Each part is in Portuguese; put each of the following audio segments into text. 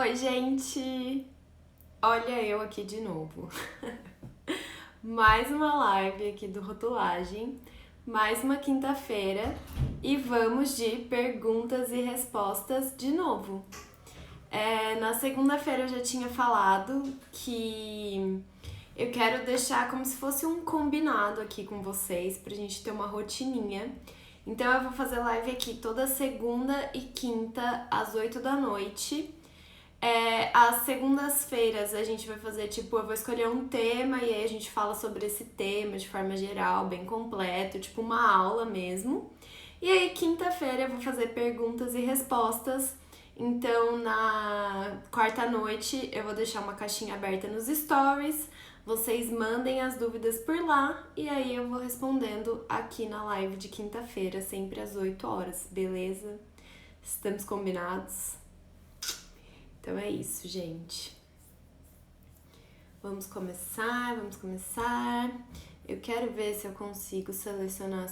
Oi, gente! Olha eu aqui de novo. Mais uma live aqui do Rotulagem, mais uma quinta-feira e vamos de perguntas e respostas de novo. Na segunda-feira eu já tinha falado que eu quero deixar como se fosse um combinado aqui com vocês pra gente ter uma rotininha. Então eu vou fazer live aqui toda segunda e quinta às 8 da noite. Às segundas-feiras a gente vai fazer, tipo, eu vou escolher um tema e aí a gente fala sobre esse tema de forma geral, bem completo, tipo uma aula mesmo. E aí, quinta-feira eu vou fazer perguntas e respostas. Então, na quarta-noite eu vou deixar uma caixinha aberta nos stories. Vocês mandem as dúvidas por lá e aí eu vou respondendo aqui na live de quinta-feira, sempre às 8 horas, beleza? Estamos combinados? Então é isso, gente. Vamos começar. Eu quero ver se eu consigo selecionar...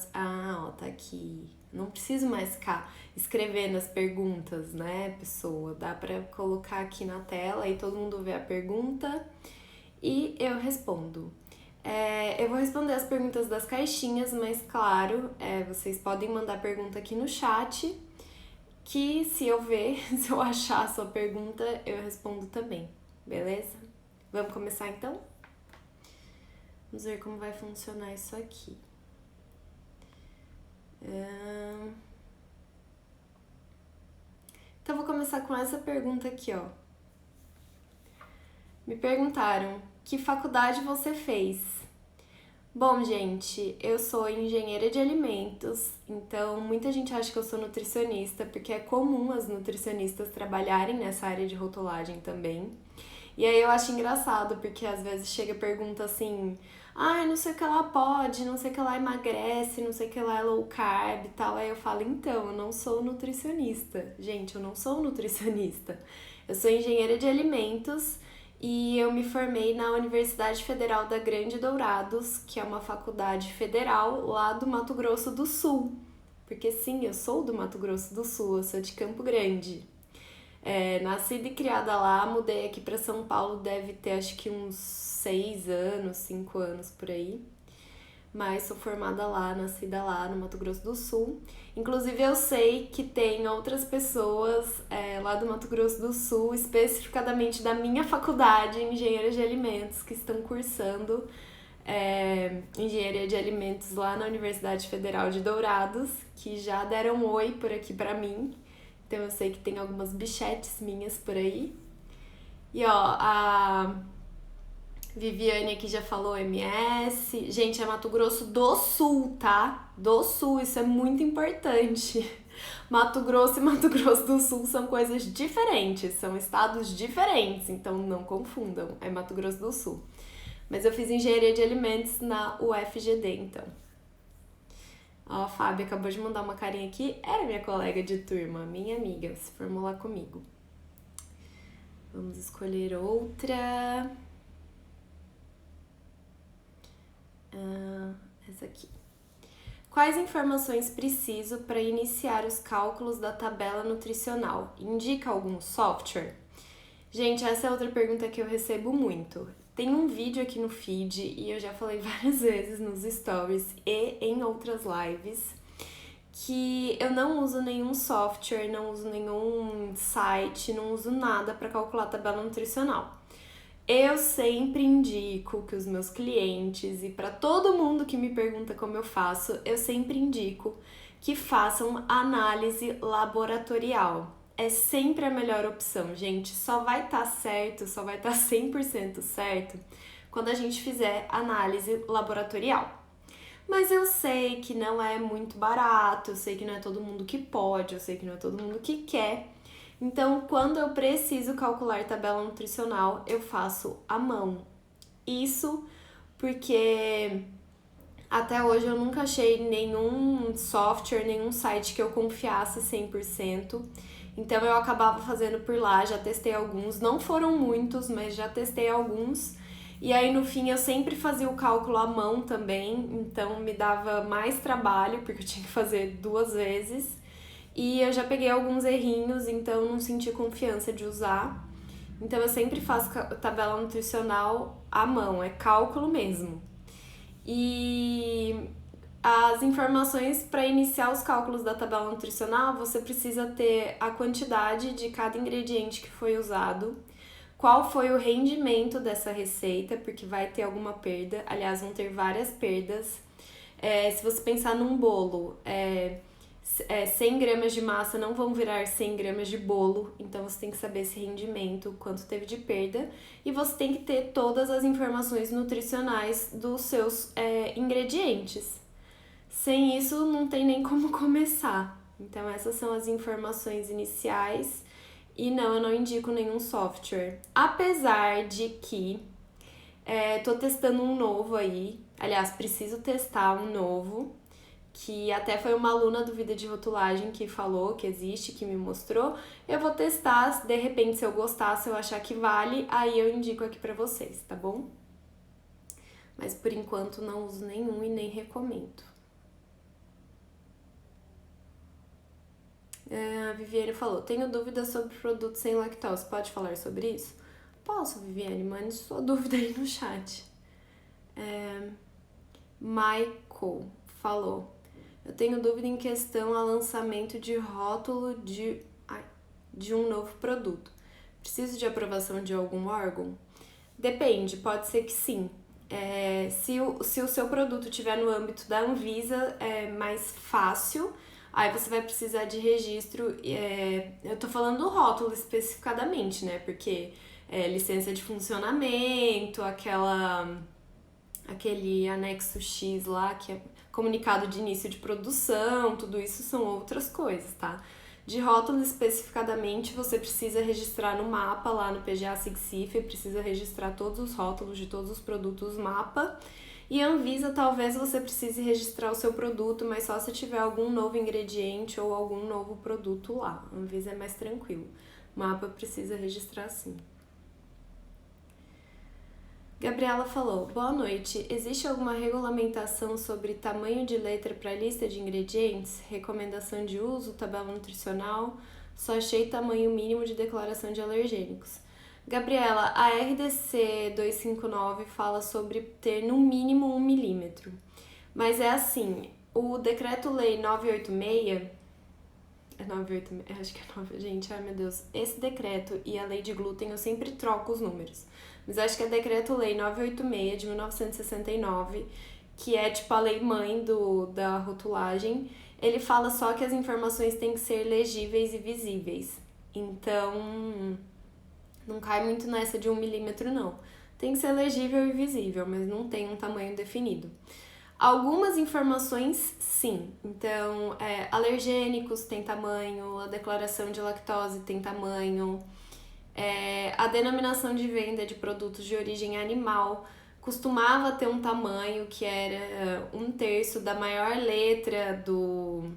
ó, tá aqui. Não preciso mais ficar escrevendo as perguntas, né, pessoa? Dá pra colocar aqui na tela e todo mundo vê a pergunta e eu respondo. Eu vou responder as perguntas das caixinhas, mas claro, vocês podem mandar pergunta aqui no chat, que se eu ver, se eu achar a sua pergunta, eu respondo também, beleza? Vamos começar então? Vamos ver como vai funcionar isso aqui. Então, vou começar com essa pergunta aqui, ó. Me perguntaram, que faculdade você fez? Bom, gente, eu sou engenheira de alimentos, então muita gente acha que eu sou nutricionista, porque é comum as nutricionistas trabalharem nessa área de rotulagem também. E aí eu acho engraçado, porque às vezes chega e pergunta assim, não sei o que ela pode, não sei o que ela emagrece, não sei o que ela é low carb e tal. Aí eu falo, então, eu não sou nutricionista. Gente, eu não sou nutricionista. Eu sou engenheira de alimentos e eu me formei na Universidade Federal da Grande Dourados, que é uma faculdade federal lá do Mato Grosso do Sul. Porque sim, eu sou do Mato Grosso do Sul, eu sou de Campo Grande. Nascida e criada lá, mudei aqui pra São Paulo, deve ter acho que uns 6 anos, 5 anos por aí. Mas sou formada lá, nascida lá no Mato Grosso do Sul. Inclusive eu sei que tem outras pessoas lá do Mato Grosso do Sul, especificadamente da minha faculdade, Engenharia de Alimentos, que estão cursando Engenharia de Alimentos lá na Universidade Federal de Dourados, que já deram oi por aqui pra mim. Então eu sei que tem algumas bichetes minhas por aí. E ó, a Viviane aqui já falou MS. Gente, é Mato Grosso do Sul, tá? Do Sul, isso é muito importante. Mato Grosso e Mato Grosso do Sul são coisas diferentes, são estados diferentes, então não confundam, é Mato Grosso do Sul. Mas eu fiz engenharia de alimentos na UFGD, então. Ó, a Fábio acabou de mandar uma carinha aqui. Era minha colega de turma, minha amiga, se formou lá comigo. Vamos escolher outra. Essa aqui. Quais informações preciso para iniciar os cálculos da tabela nutricional? Indica algum software? Gente, essa é outra pergunta que eu recebo muito. Tem um vídeo aqui no feed e eu já falei várias vezes nos stories e em outras lives que eu não uso nenhum software, não uso nenhum site, não uso nada para calcular a tabela nutricional. Eu sempre indico que os meus clientes e para todo mundo que me pergunta como eu faço, eu sempre indico que façam análise laboratorial. É sempre a melhor opção, gente. Só vai estar certo, só vai estar 100% certo quando a gente fizer análise laboratorial. Mas eu sei que não é muito barato, eu sei que não é todo mundo que pode, eu sei que não é todo mundo que quer. Então, quando eu preciso calcular tabela nutricional, eu faço à mão. Isso porque até hoje eu nunca achei nenhum software, nenhum site que eu confiasse 100%. Então eu acabava fazendo por lá, já testei alguns, não foram muitos, mas já testei alguns. E aí no fim eu sempre fazia o cálculo à mão também, então me dava mais trabalho, porque eu tinha que fazer 2 vezes. E eu já peguei alguns errinhos, então não senti confiança de usar. Então eu sempre faço tabela nutricional à mão, é cálculo mesmo. E as informações para iniciar os cálculos da tabela nutricional, você precisa ter a quantidade de cada ingrediente que foi usado, qual foi o rendimento dessa receita, porque vai ter alguma perda, aliás, vão ter várias perdas. Se você pensar num bolo, 100 gramas de massa não vão virar 100 gramas de bolo, então você tem que saber esse rendimento, quanto teve de perda, e você tem que ter todas as informações nutricionais dos seus ingredientes. Sem isso, não tem nem como começar. Então, essas são as informações iniciais. E não, eu não indico nenhum software. Apesar de que tô testando um novo aí. Aliás, preciso testar um novo, que até foi uma aluna do Vida de Rotulagem que falou que existe, que me mostrou. Eu vou testar, de repente, se eu gostar, se eu achar que vale, aí eu indico aqui pra vocês, tá bom? Mas por enquanto não uso nenhum e nem recomendo. A Viviane falou, tenho dúvidas sobre produtos sem lactose, pode falar sobre isso? Posso, Viviane, mande sua dúvida aí no chat. Michael falou, eu tenho dúvida em questão a lançamento de rótulo de um novo produto. Preciso de aprovação de algum órgão? Depende, pode ser que sim. Se o seu produto estiver no âmbito da Anvisa, é mais fácil. Aí você vai precisar de registro, eu tô falando do rótulo especificadamente, né? Porque licença de funcionamento, aquele anexo X lá, que é comunicado de início de produção, tudo isso são outras coisas, tá? De rótulo especificadamente, você precisa registrar no mapa, lá no PGA SIGCIF, precisa registrar todos os rótulos de todos os produtos mapa. E a Anvisa, talvez você precise registrar o seu produto, mas só se tiver algum novo ingrediente ou algum novo produto lá. A Anvisa é mais tranquilo. O mapa precisa registrar sim. Gabriela falou, boa noite. Existe alguma regulamentação sobre tamanho de letra para lista de ingredientes? Recomendação de uso, tabela nutricional? Só achei tamanho mínimo de declaração de alergênicos. Gabriela, a RDC 259 fala sobre ter no mínimo 1 milímetro. Mas é assim, o Decreto-Lei 986... É 986? Acho que é 9... Gente, ai meu Deus. Esse decreto e a lei de glúten eu sempre troco os números. Mas acho que é Decreto-Lei 986 de 1969, que é tipo a lei mãe da rotulagem. Ele fala só que as informações têm que ser legíveis e visíveis. Então... não cai muito nessa de 1 milímetro, não. Tem que ser legível e visível, mas não tem um tamanho definido. Algumas informações, sim. Então, alergênicos tem tamanho, a declaração de lactose tem tamanho, a denominação de venda de produtos de origem animal costumava ter um tamanho que era 1/3 da maior letra do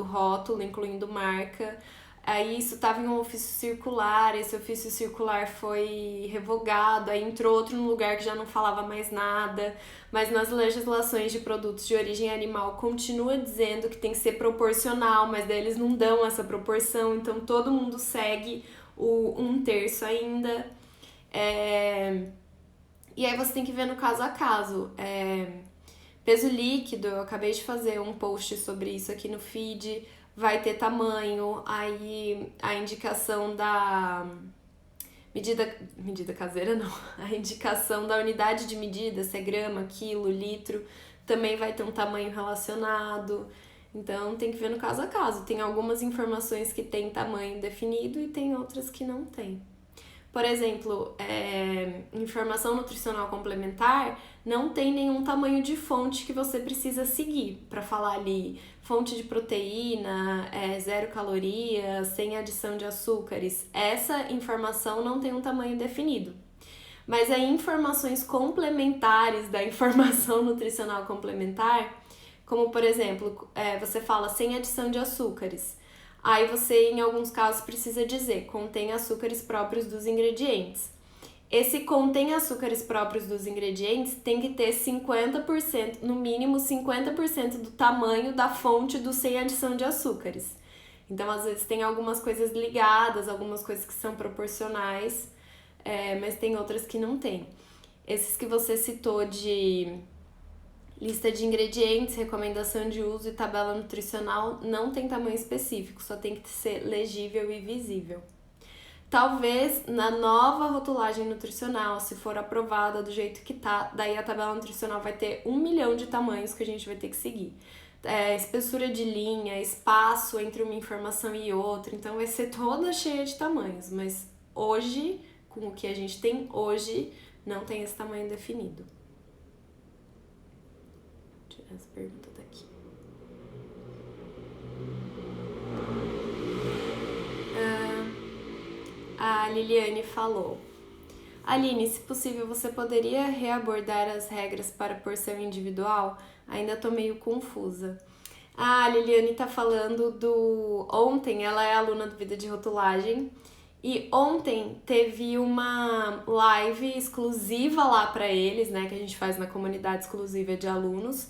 rótulo, incluindo marca. Aí isso estava em um ofício circular, esse ofício circular foi revogado, aí entrou outro no lugar que já não falava mais nada, mas nas legislações de produtos de origem animal continua dizendo que tem que ser proporcional, mas daí eles não dão essa proporção, então todo mundo segue o 1/3 ainda. E aí você tem que ver no caso a caso. Peso líquido, eu acabei de fazer um post sobre isso aqui no feed, vai ter tamanho, aí a indicação da medida caseira não, a indicação da unidade de medida, se é grama, quilo, litro, também vai ter um tamanho relacionado, então tem que ver no caso a caso. Tem algumas informações que tem tamanho definido e tem outras que não tem. Por exemplo, informação nutricional complementar não tem nenhum tamanho de fonte que você precisa seguir para falar ali fonte de proteína, 0 calorias, sem adição de açúcares. Essa informação não tem um tamanho definido. Mas aí informações complementares da informação nutricional complementar, como por exemplo, você fala sem adição de açúcares. Aí você, em alguns casos, precisa dizer, contém açúcares próprios dos ingredientes. Esse contém açúcares próprios dos ingredientes tem que ter 50%, no mínimo 50% do tamanho da fonte do sem adição de açúcares. Então, às vezes, tem algumas coisas ligadas, algumas coisas que são proporcionais, mas tem outras que não tem. Esses que você citou de lista de ingredientes, recomendação de uso e tabela nutricional não tem tamanho específico, só tem que ser legível e visível. Talvez na nova rotulagem nutricional, se for aprovada do jeito que tá, daí a tabela nutricional vai ter 1 milhão de tamanhos que a gente vai ter que seguir. Espessura de linha, espaço entre uma informação e outra, então vai ser toda cheia de tamanhos, mas hoje, com o que a gente tem hoje, não tem esse tamanho definido. Vou tirar essa pergunta daqui. A Liliane falou: Aline, se possível, você poderia reabordar as regras para porção individual? Ainda tô meio confusa. A Liliane tá falando do... Ontem, ela é aluna do Vida de Rotulagem, e ontem teve uma live exclusiva lá para eles, né, que a gente faz na comunidade exclusiva de alunos.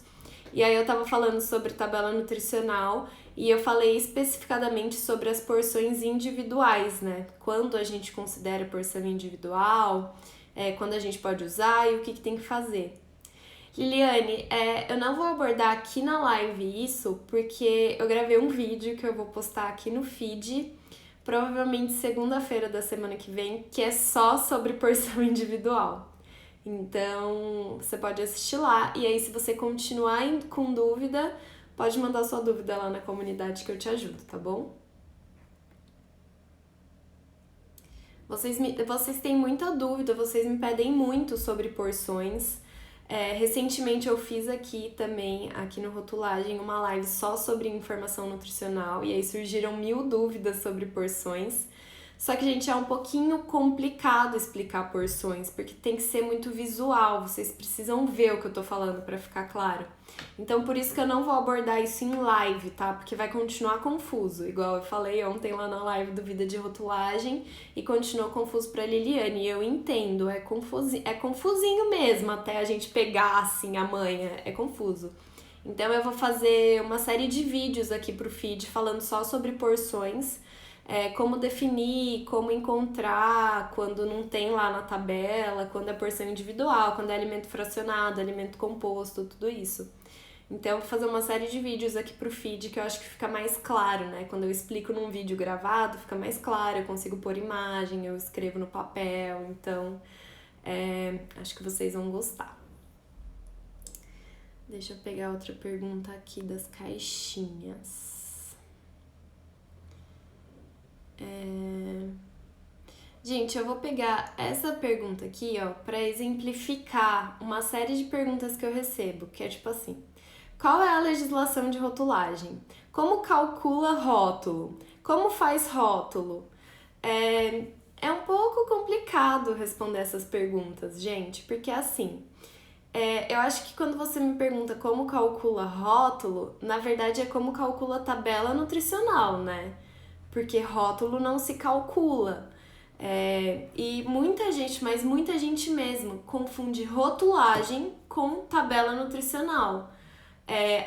E aí eu tava falando sobre tabela nutricional e eu falei especificadamente sobre as porções individuais, né? Quando a gente considera porção individual, quando a gente pode usar e o que tem que fazer. Liliane, eu não vou abordar aqui na live isso, porque eu gravei um vídeo que eu vou postar aqui no feed, provavelmente segunda-feira da semana que vem, que é só sobre porção individual. Então, você pode assistir lá, e aí se você continuar com dúvida, pode mandar sua dúvida lá na comunidade que eu te ajudo, tá bom? Vocês têm muita dúvida, vocês me pedem muito sobre porções. Recentemente eu fiz aqui também, aqui no Rotulagem, uma live só sobre informação nutricional, e aí surgiram 1000 dúvidas sobre porções. Só que, gente, é um pouquinho complicado explicar porções, porque tem que ser muito visual, vocês precisam ver o que eu tô falando pra ficar claro. Então, por isso que eu não vou abordar isso em live, tá? Porque vai continuar confuso, igual eu falei ontem lá na live do Vida de Rotulagem, e continuou confuso pra Liliane, e eu entendo, é confusinho mesmo, até a gente pegar, assim, a manha, é confuso. Então, eu vou fazer uma série de vídeos aqui pro feed falando só sobre porções, como definir, como encontrar quando não tem lá na tabela, quando é porção individual, quando é alimento fracionado, alimento composto, tudo isso. Então, vou fazer uma série de vídeos aqui pro feed que eu acho que fica mais claro, né? Quando eu explico num vídeo gravado, fica mais claro, eu consigo pôr imagem, eu escrevo no papel, então acho que vocês vão gostar. Deixa eu pegar outra pergunta aqui das caixinhas. Gente, eu vou pegar essa pergunta aqui, ó, pra exemplificar uma série de perguntas que eu recebo, que é tipo assim: qual é a legislação de rotulagem? Como calcula rótulo? Como faz rótulo? É um pouco complicado responder essas perguntas, gente, porque assim, eu acho que quando você me pergunta como calcula rótulo, na verdade é como calcula tabela nutricional, né? Porque rótulo não se calcula. E muita gente, mas muita gente mesmo, confunde rotulagem com tabela nutricional.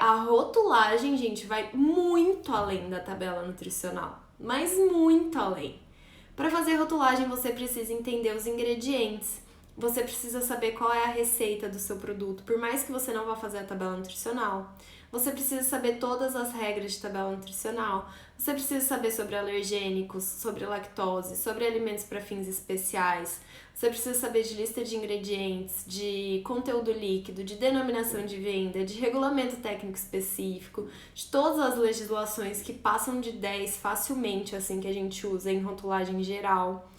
A rotulagem, gente, vai muito além da tabela nutricional, mas muito além. Para fazer rotulagem, você precisa entender os ingredientes, você precisa saber qual é a receita do seu produto, por mais que você não vá fazer a tabela nutricional. Você precisa saber todas as regras de tabela nutricional. Você precisa saber sobre alergênicos, sobre lactose, sobre alimentos para fins especiais. Você precisa saber de lista de ingredientes, de conteúdo líquido, de denominação de venda, de regulamento técnico específico, de todas as legislações que passam de 10 facilmente, assim, que a gente usa em rotulagem geral.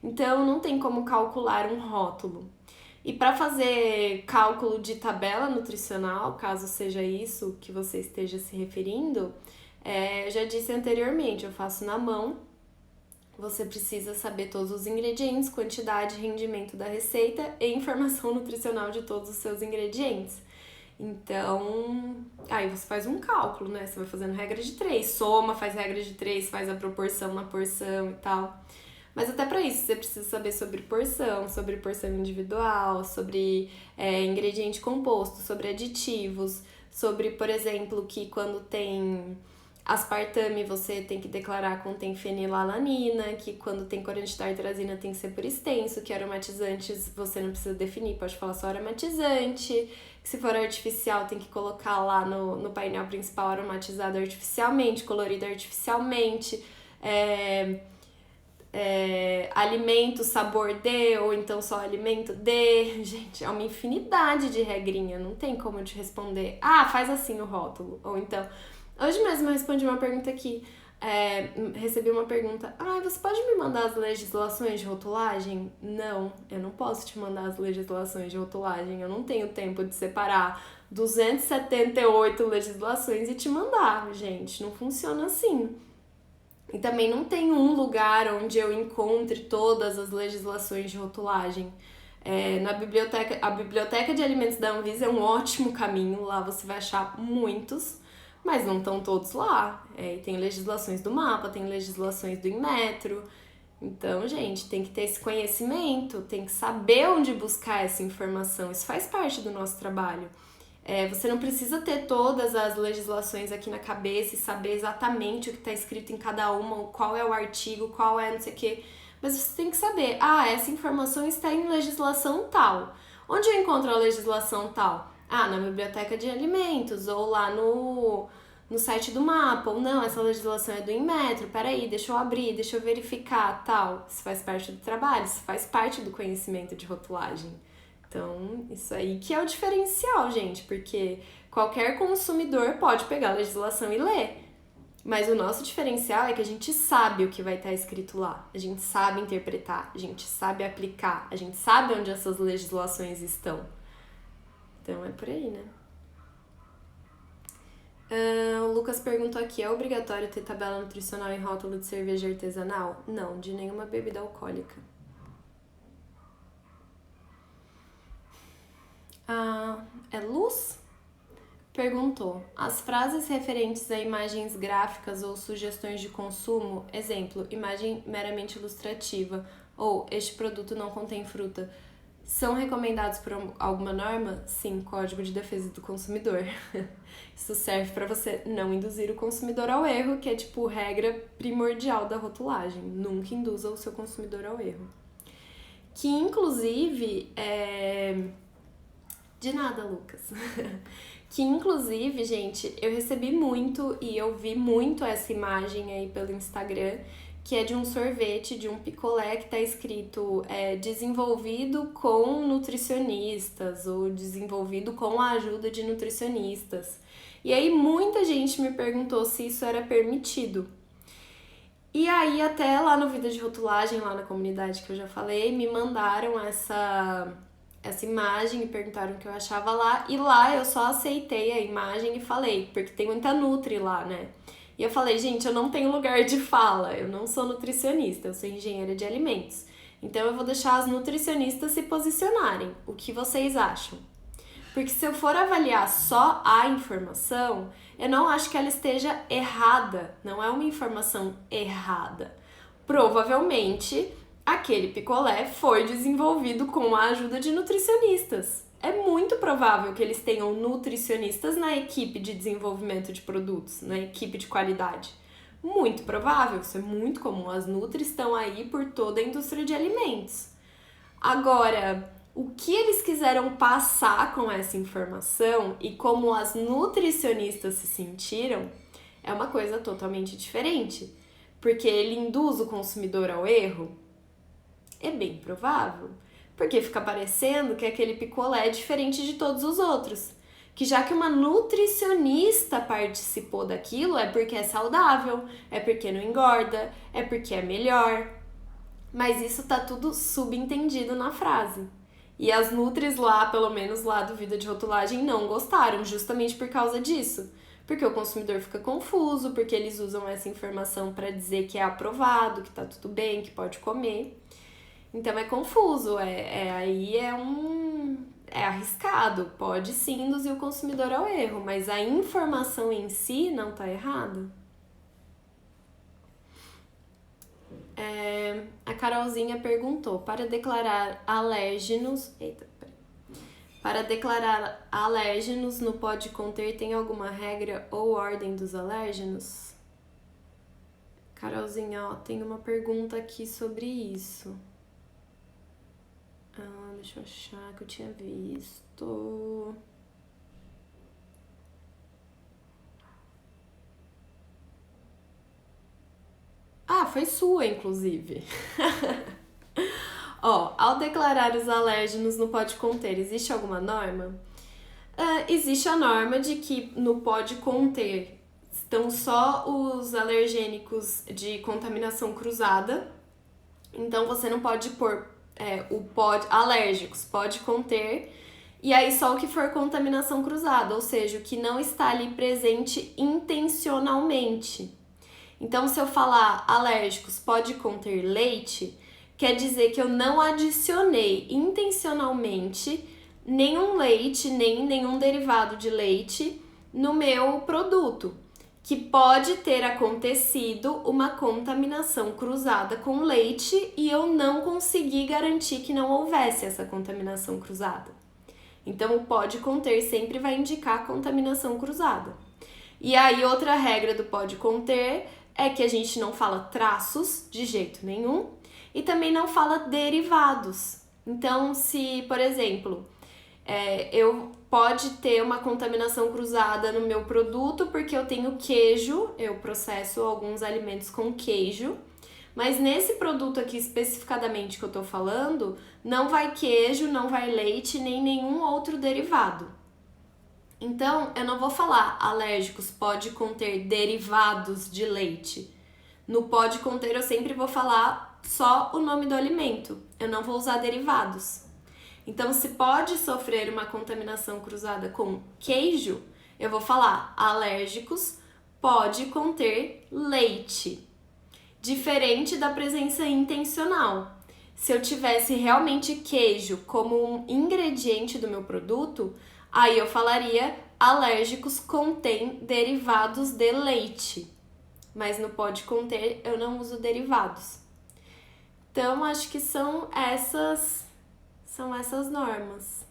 Então, não tem como calcular um rótulo. E para fazer cálculo de tabela nutricional, caso seja isso que você esteja se referindo, eu já disse anteriormente, eu faço na mão. Você precisa saber todos os ingredientes, quantidade, rendimento da receita e informação nutricional de todos os seus ingredientes. Então, aí você faz um cálculo, né? Você vai fazendo regra de 3, soma, faz regra de 3, faz a proporção na porção e tal. Mas até para isso você precisa saber sobre porção individual, sobre ingrediente composto, sobre aditivos, sobre, por exemplo, que quando tem Aspartame você tem que declarar contém fenilalanina, que quando tem corante de tartrazina tem que ser por extenso, que aromatizantes você não precisa definir, pode falar só aromatizante, que se for artificial tem que colocar lá no painel principal aromatizado artificialmente, colorido artificialmente, alimento, sabor de, ou então só alimento de. Gente, é uma infinidade de regrinha, não tem como eu te responder, faz assim o rótulo, ou então... Hoje mesmo eu respondi uma pergunta aqui, recebi uma pergunta, você pode me mandar as legislações de rotulagem? Não, eu não posso te mandar as legislações de rotulagem, eu não tenho tempo de separar 278 legislações e te mandar, gente, não funciona assim. E também não tem um lugar onde eu encontre todas as legislações de rotulagem. A biblioteca de alimentos da Anvisa é um ótimo caminho, lá você vai achar muitos, mas não estão todos lá. Tem legislações do MAPA, tem legislações do Inmetro. Então, gente, tem que ter esse conhecimento, tem que saber onde buscar essa informação. Isso faz parte do nosso trabalho. Você não precisa ter todas as legislações aqui na cabeça e saber exatamente o que está escrito em cada uma, qual é o artigo, qual é não sei o quê. Mas você tem que saber, essa informação está em legislação tal. Onde eu encontro a legislação tal? Na biblioteca de alimentos, ou lá no site do MAPA, ou não, essa legislação é do Inmetro, peraí, deixa eu abrir, deixa eu verificar, tal. Isso faz parte do trabalho, isso faz parte do conhecimento de rotulagem. Então, isso aí que é o diferencial, gente, porque qualquer consumidor pode pegar a legislação e ler. Mas o nosso diferencial é que a gente sabe o que vai estar escrito lá, a gente sabe interpretar, a gente sabe aplicar, a gente sabe onde essas legislações estão. Então é por aí, né? O Lucas perguntou aqui, é obrigatório ter tabela nutricional em rótulo de cerveja artesanal? Não, de nenhuma bebida alcoólica. É Luz? Perguntou, as frases referentes a imagens gráficas ou sugestões de consumo, exemplo, imagem meramente ilustrativa, ou este produto não contém fruta, são recomendados por alguma norma? Sim, Código de Defesa do Consumidor. Isso serve para você não induzir o consumidor ao erro, que é tipo regra primordial da rotulagem. Nunca induza o seu consumidor ao erro. Que inclusive De nada, Lucas. Que inclusive, gente, eu recebi muito e eu vi muito essa imagem aí pelo Instagram, que é de um sorvete, de um picolé que tá escrito desenvolvido com nutricionistas ou desenvolvido com a ajuda de nutricionistas. E aí muita gente me perguntou se isso era permitido. E aí até lá no Vida de Rotulagem, lá na comunidade que eu já falei, me mandaram essa imagem e perguntaram o que eu achava lá, e lá eu só aceitei a imagem e falei, porque tem muita nutri lá, né? E eu falei, gente, eu não tenho lugar de fala, eu não sou nutricionista, eu sou engenheira de alimentos. Então eu vou deixar as nutricionistas se posicionarem. O que vocês acham? Porque se eu for avaliar só a informação, eu não acho que ela esteja errada, não é uma informação errada. Provavelmente aquele picolé foi desenvolvido com a ajuda de nutricionistas. É muito provável que eles tenham nutricionistas na equipe de desenvolvimento de produtos, na equipe de qualidade. Muito provável, isso é muito comum. As nutris estão aí por toda a indústria de alimentos. Agora, o que eles quiseram passar com essa informação e como as nutricionistas se sentiram é uma coisa totalmente diferente. Porque ele induz o consumidor ao erro? É bem provável, porque fica parecendo que aquele picolé é diferente de todos os outros. Que já que uma nutricionista participou daquilo, é porque é saudável, é porque não engorda, é porque é melhor. Mas isso tá tudo subentendido na frase. E as nutris lá, pelo menos lá do Vida de Rotulagem, não gostaram, justamente por causa disso. Porque o consumidor fica confuso, porque eles usam essa informação para dizer que é aprovado, que tá tudo bem, que pode comer. Então é confuso, é arriscado, pode sim induzir o consumidor ao erro, mas a informação em si não tá errada. A Carolzinha perguntou, para declarar alérgenos no pode conter, tem alguma regra ou ordem dos alérgenos? Carolzinha, ó, tem uma pergunta aqui sobre isso. Deixa eu achar que eu tinha visto. Foi sua, inclusive. Ó, ao declarar os alérgenos no pode conter, existe alguma norma? Existe a norma de que no pode conter estão só os alergênicos de contaminação cruzada. Então você não pode pôr alérgicos, pode conter, e aí só o que for contaminação cruzada, ou seja, o que não está ali presente intencionalmente. Então, se eu falar alérgicos pode conter leite, quer dizer que eu não adicionei intencionalmente nenhum leite, nem nenhum derivado de leite no meu produto, que pode ter acontecido uma contaminação cruzada com leite e eu não consegui garantir que não houvesse essa contaminação cruzada. Então, o pode conter sempre vai indicar contaminação cruzada. E aí, outra regra do pode conter é que a gente não fala traços de jeito nenhum e também não fala derivados. Então, se, por exemplo, eu pode ter uma contaminação cruzada no meu produto porque eu tenho queijo, eu processo alguns alimentos com queijo, mas nesse produto aqui especificadamente que eu tô falando, não vai queijo, não vai leite, nem nenhum outro derivado. Então, eu não vou falar alérgicos pode conter derivados de leite. No pode conter, eu sempre vou falar só o nome do alimento. Eu não vou usar derivados. Então, se pode sofrer uma contaminação cruzada com queijo, eu vou falar alérgicos pode conter leite. Diferente da presença intencional. Se eu tivesse realmente queijo como um ingrediente do meu produto, aí eu falaria alérgicos contém derivados de leite. Mas no pode conter eu não uso derivados. Então, acho que são essas normas.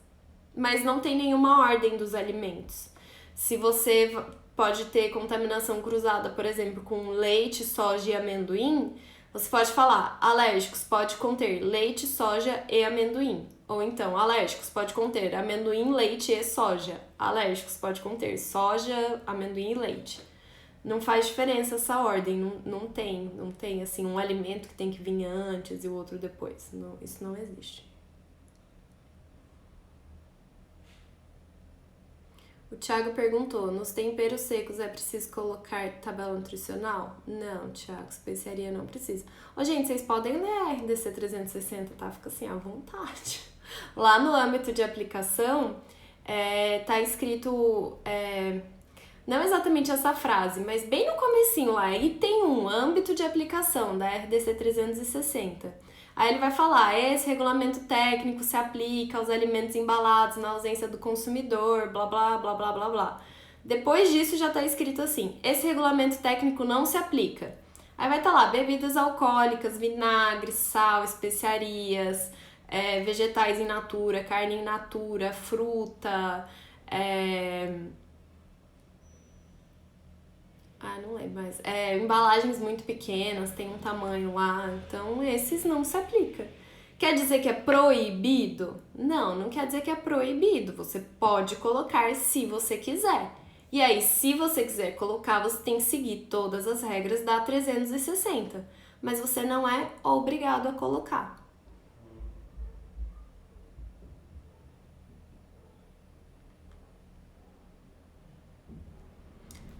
Mas não tem nenhuma ordem dos alimentos. Se você pode ter contaminação cruzada, por exemplo, com leite, soja e amendoim, você pode falar alérgicos pode conter leite, soja e amendoim. Ou então, alérgicos pode conter amendoim, leite e soja. Alérgicos pode conter soja, amendoim e leite. Não faz diferença essa ordem, não tem assim um alimento que tem que vir antes e o outro depois. Não, isso não existe. O Thiago perguntou, nos temperos secos é preciso colocar tabela nutricional? Não, Thiago, especiaria não precisa. Gente, vocês podem ler a RDC 360, tá? Fica assim, à vontade. Lá no âmbito de aplicação, tá escrito, não exatamente essa frase, mas bem no comecinho lá, item 1, âmbito de aplicação da RDC 360. Aí ele vai falar, esse regulamento técnico se aplica aos alimentos embalados na ausência do consumidor, blá, blá, blá, blá, blá, blá. Depois disso já tá escrito assim, esse regulamento técnico não se aplica. Aí vai estar lá, bebidas alcoólicas, vinagre, sal, especiarias, vegetais in natura, carne in natura, fruta, não lembro mais. Embalagens muito pequenas, tem um tamanho lá, então esses não se aplicam. Quer dizer que é proibido? Não quer dizer que é proibido. Você pode colocar se você quiser. E aí, se você quiser colocar, você tem que seguir todas as regras da 360. Mas você não é obrigado a colocar.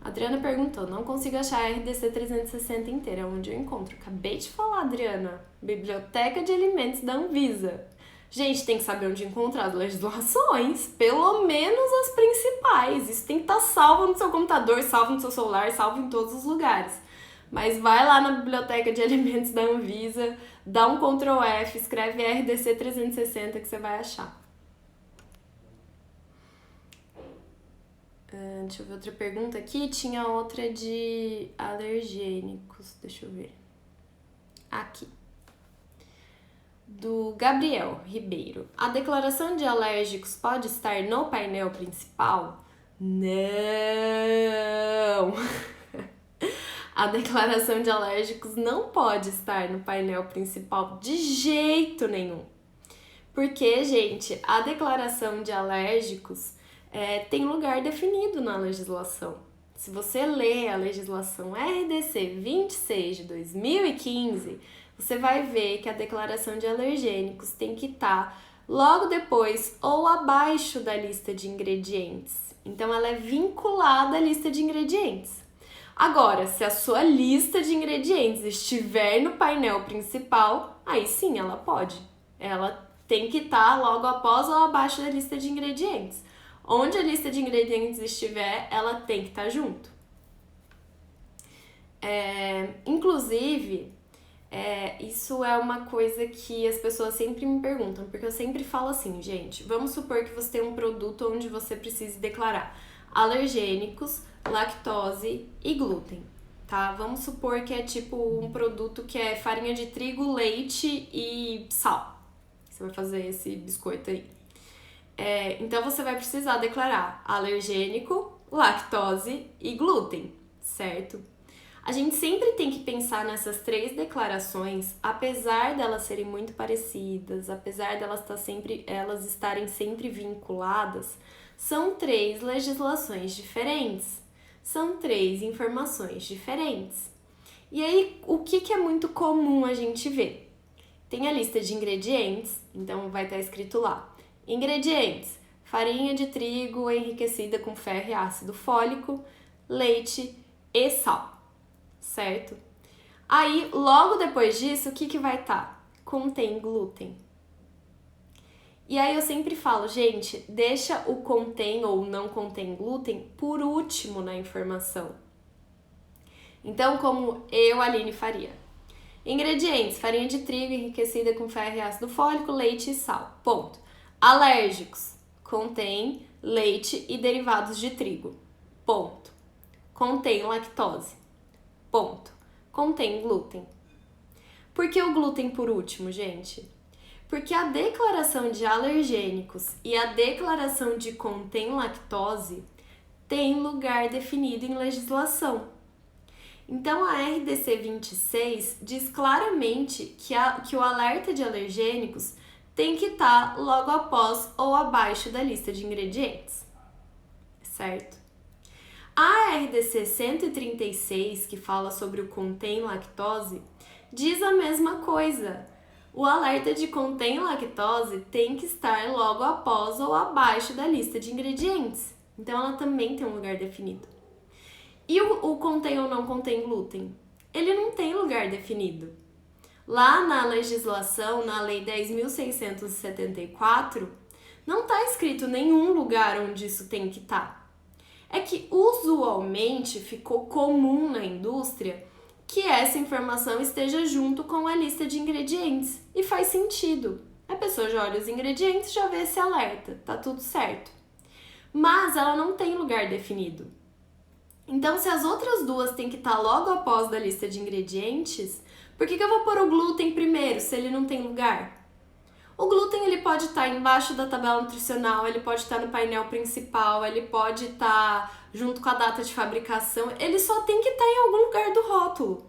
Adriana perguntou, não consigo achar a RDC 360 inteira, onde eu encontro? Acabei de falar, Adriana. Biblioteca de Alimentos da Anvisa. Gente, tem que saber onde encontrar as legislações, pelo menos as principais. Isso tem que estar salvo no seu computador, salvo no seu celular, salvo em todos os lugares. Mas vai lá na Biblioteca de Alimentos da Anvisa, dá um Ctrl F, escreve RDC 360 que você vai achar. Deixa eu ver outra pergunta aqui. Tinha outra de alergênicos. Deixa eu ver. Aqui. Do Gabriel Ribeiro. A declaração de alérgicos pode estar no painel principal? Não! A declaração de alérgicos não pode estar no painel principal de jeito nenhum. Porque, gente, a declaração de alérgicos tem lugar definido na legislação. Se você lê a legislação RDC 26 de 2015, você vai ver que a declaração de alergênicos tem que estar logo depois ou abaixo da lista de ingredientes. Então, ela é vinculada à lista de ingredientes. Agora, se a sua lista de ingredientes estiver no painel principal, aí sim ela pode. Ela tem que estar logo após ou abaixo da lista de ingredientes. Onde a lista de ingredientes estiver, ela tem que estar junto. Inclusive, isso é uma coisa que as pessoas sempre me perguntam, porque eu sempre falo assim, gente, vamos supor que você tem um produto onde você precise declarar alergênicos, lactose e glúten, tá? Vamos supor que é tipo um produto que é farinha de trigo, leite e sal. Você vai fazer esse biscoito aí. Então você vai precisar declarar alergênico, lactose e glúten, certo? A gente sempre tem que pensar nessas 3 declarações, apesar delas serem muito parecidas, apesar delas estarem sempre vinculadas, são 3 legislações diferentes, são 3 informações diferentes. E aí, o que é muito comum a gente ver? Tem a lista de ingredientes, então vai estar escrito lá. Ingredientes: farinha de trigo enriquecida com ferro e ácido fólico, leite e sal, certo? Aí, logo depois disso, o que vai estar? Contém glúten. E aí eu sempre falo, gente, deixa o contém ou não contém glúten por último na informação. Então, como eu, Aline, faria. Ingredientes: farinha de trigo enriquecida com ferro e ácido fólico, leite e sal. Ponto. Alérgicos: contém leite e derivados de trigo. Ponto. Contém lactose. Ponto. Contém glúten. Por que o glúten por último, gente? Porque a declaração de alergênicos e a declaração de contém lactose tem lugar definido em legislação. Então, a RDC 26 diz claramente que o alerta de alergênicos tem que estar logo após ou abaixo da lista de ingredientes, certo? A RDC 136, que fala sobre o contém lactose, diz a mesma coisa. O alerta de contém lactose tem que estar logo após ou abaixo da lista de ingredientes. Então, ela também tem um lugar definido. E o contém ou não contém glúten? Ele não tem lugar definido. Lá na legislação, na Lei 10.674, não está escrito nenhum lugar onde isso tem que estar. É que usualmente ficou comum na indústria que essa informação esteja junto com a lista de ingredientes. E faz sentido. A pessoa já olha os ingredientes e já vê esse alerta, tá tudo certo. Mas ela não tem lugar definido. Então, se as outras duas têm que estar logo após da lista de ingredientes, por que eu vou pôr o glúten primeiro, se ele não tem lugar? O glúten ele pode estar embaixo da tabela nutricional, ele pode estar no painel principal, ele pode estar junto com a data de fabricação, ele só tem que estar em algum lugar do rótulo.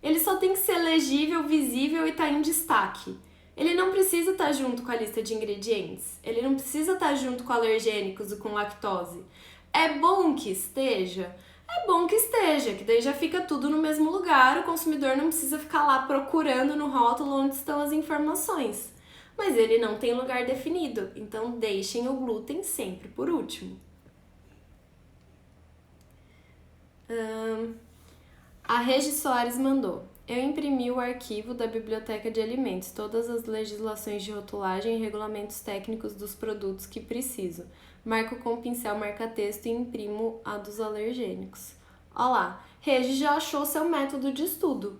Ele só tem que ser legível, visível e estar em destaque. Ele não precisa estar junto com a lista de ingredientes, ele não precisa estar junto com alergênicos e com lactose. É bom que esteja? É bom que esteja, que daí já fica tudo no mesmo lugar, o consumidor não precisa ficar lá procurando no rótulo onde estão as informações. Mas ele não tem lugar definido, então deixem o glúten sempre por último. A Regi Soares mandou: eu imprimi o arquivo da Biblioteca de Alimentos, todas as legislações de rotulagem e regulamentos técnicos dos produtos que preciso. Marco com pincel marca-texto e imprimo a dos alergênicos. Olha lá, Regi já achou seu método de estudo.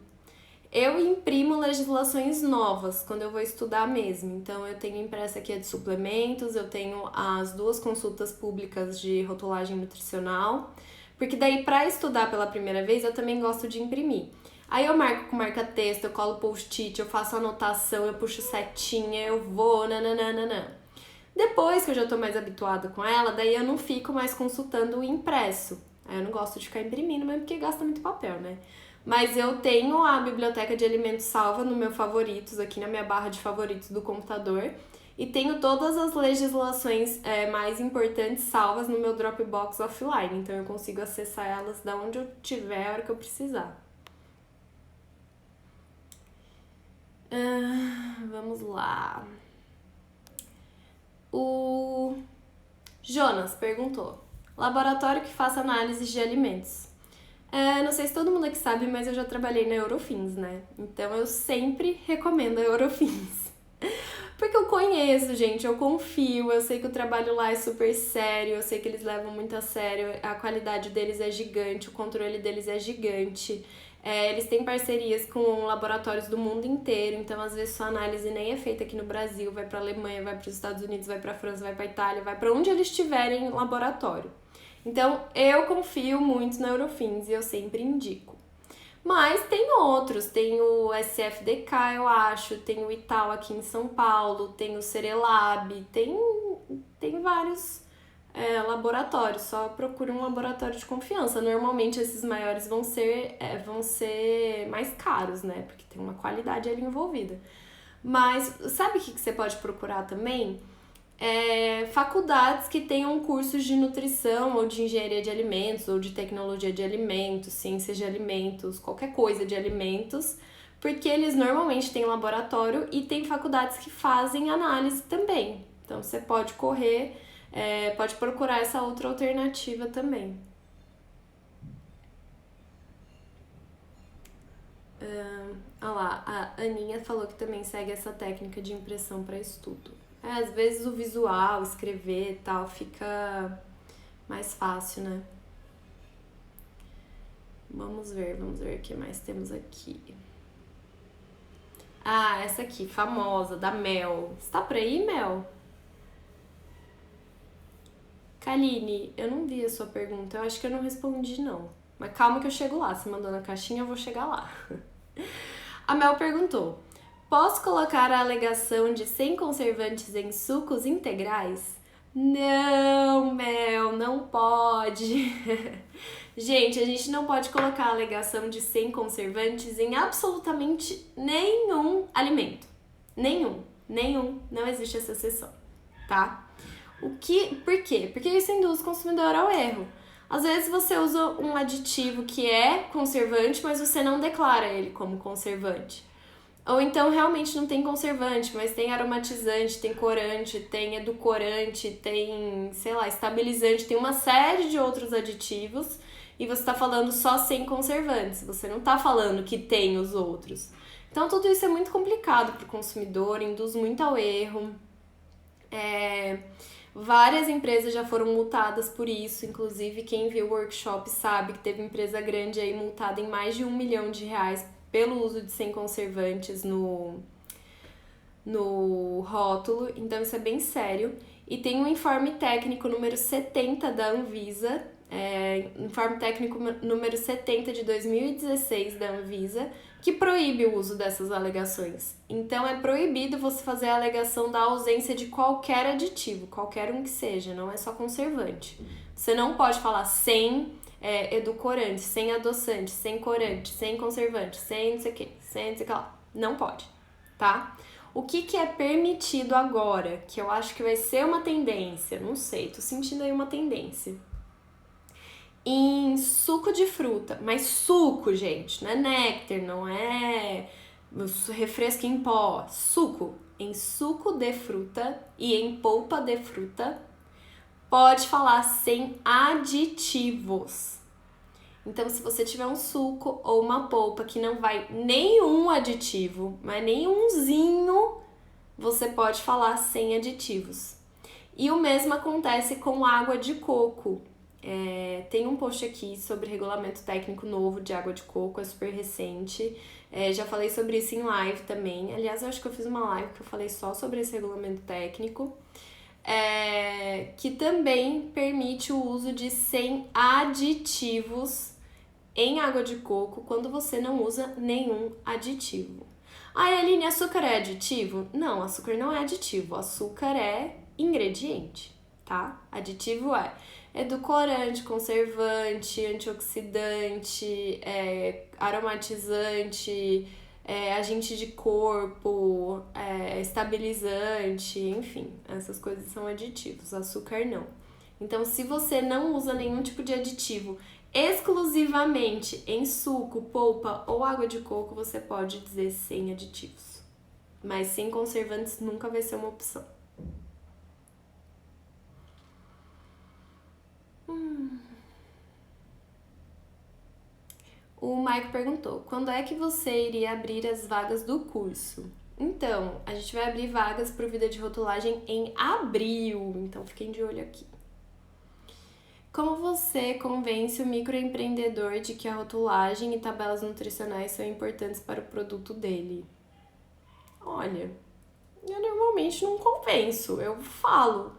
Eu imprimo legislações novas quando eu vou estudar mesmo. Então, eu tenho impressa aqui a de suplementos, eu tenho as 2 consultas públicas de rotulagem nutricional, porque daí, para estudar pela primeira vez, eu também gosto de imprimir. Aí eu marco com marca-texto, eu colo post-it, eu faço anotação, eu puxo setinha, eu vou, nananana. Depois que eu já tô mais habituada com ela, daí eu não fico mais consultando o impresso. Aí eu não gosto de ficar imprimindo, mesmo porque gasta muito papel, né? Mas eu tenho a biblioteca de alimentos salva no meu favoritos, aqui na minha barra de favoritos do computador. E tenho todas as legislações mais importantes salvas no meu Dropbox offline. Então eu consigo acessar elas da onde eu tiver a hora que eu precisar. Vamos lá. O Jonas perguntou: laboratório que faça análises de alimentos. Não sei se todo mundo aqui sabe, mas eu já trabalhei na Eurofins, né? Então eu sempre recomendo a Eurofins. Porque eu conheço, gente, eu confio, eu sei que o trabalho lá é super sério, eu sei que eles levam muito a sério, a qualidade deles é gigante, o controle deles é gigante. Eles têm parcerias com laboratórios do mundo inteiro, então às vezes sua análise nem é feita aqui no Brasil, vai pra Alemanha, vai para os Estados Unidos, vai pra França, vai pra Itália, vai pra onde eles tiverem laboratório. Então eu confio muito na Eurofins e eu sempre indico. Mas tem outros, tem o SFDK, eu acho, tem o Itaú aqui em São Paulo, tem o Cerelab, tem vários laboratórios, só procure um laboratório de confiança. Normalmente esses maiores vão ser mais caros, né? Porque tem uma qualidade ali envolvida. Mas sabe o que você pode procurar também? Faculdades que tenham cursos de nutrição ou de engenharia de alimentos ou de tecnologia de alimentos, ciências de alimentos, qualquer coisa de alimentos, porque eles normalmente têm laboratório e tem faculdades que fazem análise também. Então você pode pode procurar essa outra alternativa também. Olha lá, a Aninha falou que também segue essa técnica de impressão para estudo. Às vezes o visual, escrever e tal, fica mais fácil, né? Vamos ver o que mais temos aqui. Essa aqui, famosa, da Mel. Você tá por aí, Mel? Kaline, eu não vi a sua pergunta, eu acho que eu não respondi, não. Mas calma que eu chego lá, você mandou na caixinha, eu vou chegar lá. A Mel perguntou: posso colocar a alegação de sem conservantes em sucos integrais? Não, Mel, não pode. Gente, a gente não pode colocar a alegação de sem conservantes em absolutamente nenhum alimento. Nenhum, não existe essa exceção, tá? Por quê? Porque isso induz o consumidor ao erro. Às vezes você usa um aditivo que é conservante, mas você não declara ele como conservante. Ou então realmente não tem conservante, mas tem aromatizante, tem corante, tem edulcorante, tem, sei lá, estabilizante, tem uma série de outros aditivos e você tá falando só sem conservantes, você não tá falando que tem os outros. Então tudo isso é muito complicado pro consumidor, induz muito ao erro. Várias empresas já foram multadas por isso, inclusive quem viu o workshop sabe que teve empresa grande aí multada em mais de R$1 milhão pelo uso de sem conservantes no rótulo, então isso é bem sério. E tem o informe técnico número 70 da Anvisa, informe técnico número 70 de 2016 da Anvisa, que proíbe o uso dessas alegações. Então é proibido você fazer a alegação da ausência de qualquer aditivo, qualquer um que seja, não é só conservante. Você não pode falar sem edulcorante, sem adoçante, sem corante, sem conservante, sem não sei o que, sem não sei o que lá. Não pode, tá? O que é permitido agora, que eu acho que vai ser uma tendência, não sei, tô sentindo aí uma tendência. Em suco de fruta, mas suco, gente, não é néctar, não é refresco em pó, suco. Em suco de fruta e em polpa de fruta, pode falar sem aditivos. Então, se você tiver um suco ou uma polpa que não vai nenhum aditivo, mas nenhumzinho, você pode falar sem aditivos. E o mesmo acontece com água de coco. Tem um post aqui sobre regulamento técnico novo de água de coco, é super recente. Já falei sobre isso em live também. Aliás, eu acho que eu fiz uma live que eu falei só sobre esse regulamento técnico. Que também permite o uso de sem aditivos em água de coco quando você não usa nenhum aditivo. Aline, açúcar é aditivo? Não, açúcar não é aditivo, açúcar é ingrediente, tá? Aditivo edulcorante, conservante, antioxidante, aromatizante, agente de corpo, estabilizante, enfim, essas coisas são aditivos, açúcar não. Então, se você não usa nenhum tipo de aditivo exclusivamente em suco, polpa ou água de coco, você pode dizer sem aditivos. Mas sem conservantes nunca vai ser uma opção. O Maico perguntou, quando é que você iria abrir as vagas do curso? Então, a gente vai abrir vagas para o Vida de Rotulagem em abril, então fiquem de olho aqui. Como você convence o microempreendedor de que a rotulagem e tabelas nutricionais são importantes para o produto dele? Olha, eu normalmente não convenço, eu falo.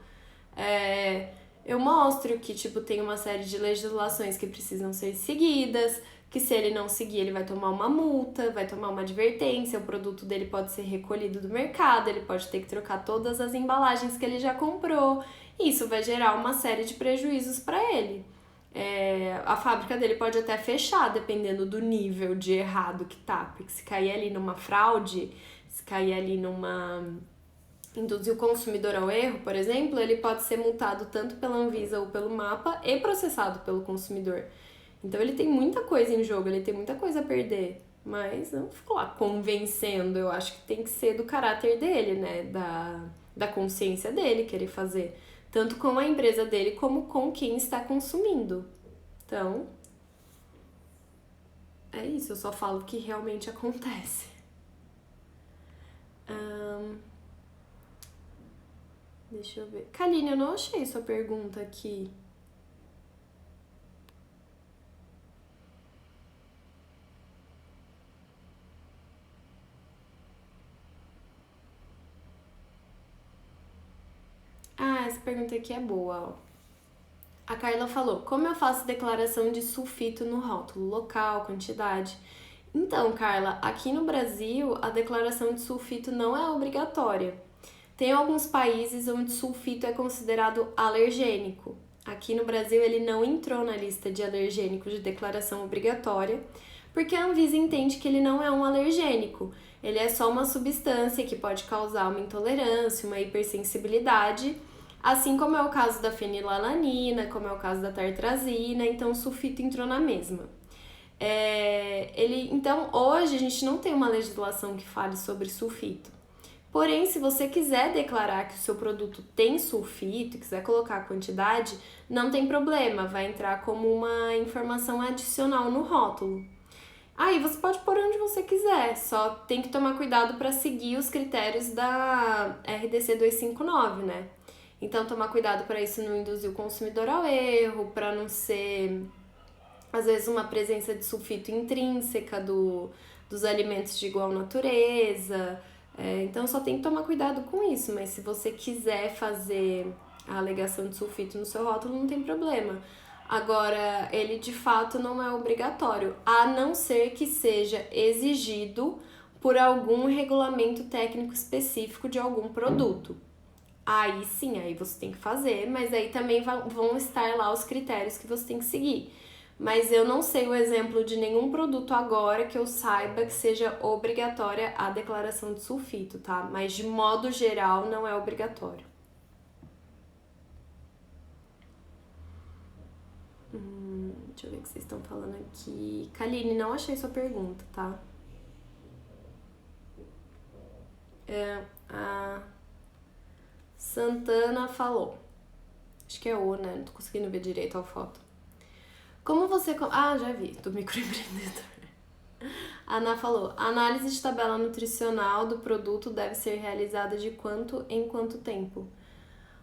Eu mostro que, tem uma série de legislações que precisam ser seguidas, que se ele não seguir, ele vai tomar uma multa, vai tomar uma advertência, o produto dele pode ser recolhido do mercado, ele pode ter que trocar todas as embalagens que ele já comprou, e isso vai gerar uma série de prejuízos para ele. A fábrica dele pode até fechar, dependendo do nível de errado que tá, porque se cair ali numa fraude, se cair ali induzir o consumidor ao erro, por exemplo, ele pode ser multado tanto pela Anvisa ou pelo MAPA e processado pelo consumidor. Então ele tem muita coisa em jogo, ele tem muita coisa a perder. Mas não fico lá convencendo, eu acho que tem que ser do caráter dele, né? Da consciência dele querer fazer. Tanto com a empresa dele como com quem está consumindo. Então, é isso, eu só falo o que realmente acontece. Deixa eu ver. Kaline, eu não achei sua pergunta aqui. Essa pergunta aqui é boa, ó. A Carla falou, como eu faço declaração de sulfito no rótulo? Local, quantidade? Então, Carla, aqui no Brasil, a declaração de sulfito não é obrigatória. Tem alguns países onde sulfito é considerado alergênico. Aqui no Brasil, ele não entrou na lista de alergênicos de declaração obrigatória, porque a Anvisa entende que ele não é um alergênico. Ele é só uma substância que pode causar uma intolerância, uma hipersensibilidade, assim como é o caso da fenilalanina, como é o caso da tartrazina, então o sulfito entrou na mesma. Então, hoje a gente não tem uma legislação que fale sobre sulfito. Porém, se você quiser declarar que o seu produto tem sulfito, quiser colocar a quantidade, não tem problema, vai entrar como uma informação adicional no rótulo. Aí você pode pôr onde você quiser, só tem que tomar cuidado para seguir os critérios da RDC 259, né? Então, tomar cuidado para isso não induzir o consumidor ao erro, para não ser, às vezes, uma presença de sulfito intrínseca dos alimentos de igual natureza. Então, só tem que tomar cuidado com isso, mas se você quiser fazer a alegação de sulfito no seu rótulo, não tem problema. Agora, ele de fato não é obrigatório, a não ser que seja exigido por algum regulamento técnico específico de algum produto. Aí sim, aí você tem que fazer, mas aí também vão estar lá os critérios que você tem que seguir. Mas eu não sei o exemplo de nenhum produto agora que eu saiba que seja obrigatória a declaração de sulfito, tá? Mas de modo geral não é obrigatório. Deixa eu ver o que vocês estão falando aqui. Kaline, não achei sua pergunta, tá? A Santana falou. Acho que é o, né? Não tô conseguindo ver direito a foto. Como você... já vi, do microempreendedor. A Ana falou, a análise de tabela nutricional do produto deve ser realizada de quanto em quanto tempo?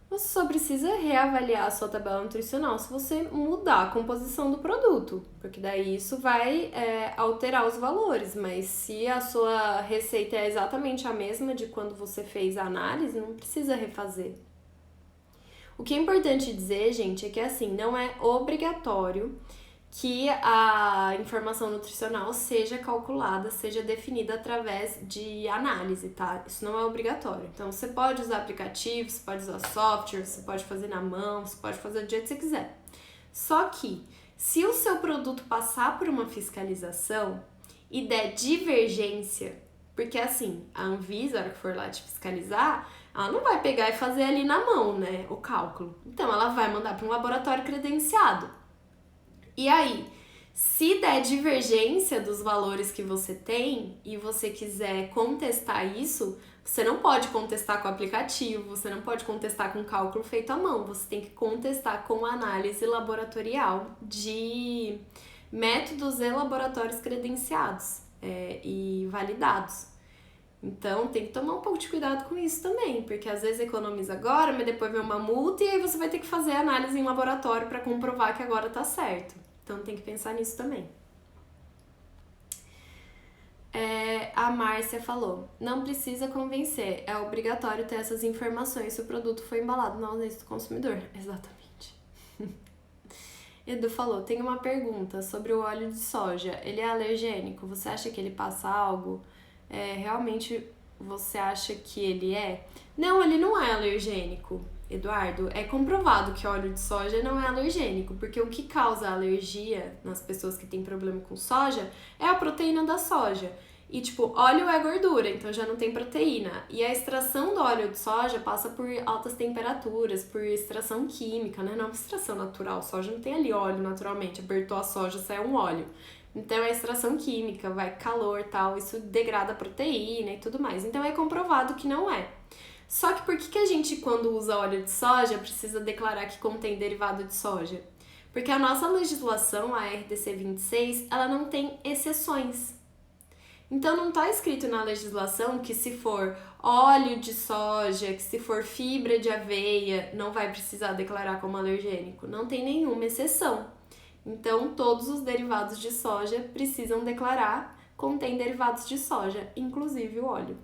Você só precisa reavaliar a sua tabela nutricional se você mudar a composição do produto, porque daí isso vai alterar os valores, mas se a sua receita é exatamente a mesma de quando você fez a análise, não precisa refazer. O que é importante dizer, gente, é que assim, não é obrigatório que a informação nutricional seja calculada, seja definida através de análise, tá? Isso não é obrigatório. Então, você pode usar aplicativos, você pode usar software, você pode fazer na mão, você pode fazer do jeito que você quiser. Só que, se o seu produto passar por uma fiscalização e der divergência, porque assim, a Anvisa, a hora que for lá te fiscalizar, ela não vai pegar e fazer ali na mão, né, o cálculo. Então, ela vai mandar para um laboratório credenciado. E aí, se der divergência dos valores que você tem e você quiser contestar isso, você não pode contestar com o aplicativo, você não pode contestar com cálculo feito à mão, você tem que contestar com análise laboratorial de métodos e laboratórios credenciados e validados. Então tem que tomar um pouco de cuidado com isso também, porque às vezes economiza agora, mas depois vem uma multa e aí você vai ter que fazer análise em laboratório para comprovar que agora tá certo. Então tem que pensar nisso também. A Márcia falou, não precisa convencer, é obrigatório ter essas informações se o produto foi embalado na ausência do consumidor. Exatamente. Edu falou, tem uma pergunta sobre o óleo de soja, ele é alergênico? Você acha que ele passa algo? Realmente você acha que ele é? Não, ele não é alergênico, Eduardo. É comprovado que óleo de soja não é alergênico, porque o que causa alergia nas pessoas que têm problema com soja é a proteína da soja. E, tipo, óleo é gordura, então já não tem proteína. E a extração do óleo de soja passa por altas temperaturas, por extração química, né? Não é uma extração natural. Soja não tem ali óleo naturalmente. Apertou a soja, sai um óleo. Então, é extração química, vai calor e tal, isso degrada a proteína e tudo mais. Então, é comprovado que não é. Só que por que a gente, quando usa óleo de soja, precisa declarar que contém derivado de soja? Porque a nossa legislação, a RDC 26, ela não tem exceções. Então, não está escrito na legislação que se for óleo de soja, que se for fibra de aveia, não vai precisar declarar como alergênico. Não tem nenhuma exceção. Então, todos os derivados de soja precisam declarar contém derivados de soja, inclusive o óleo.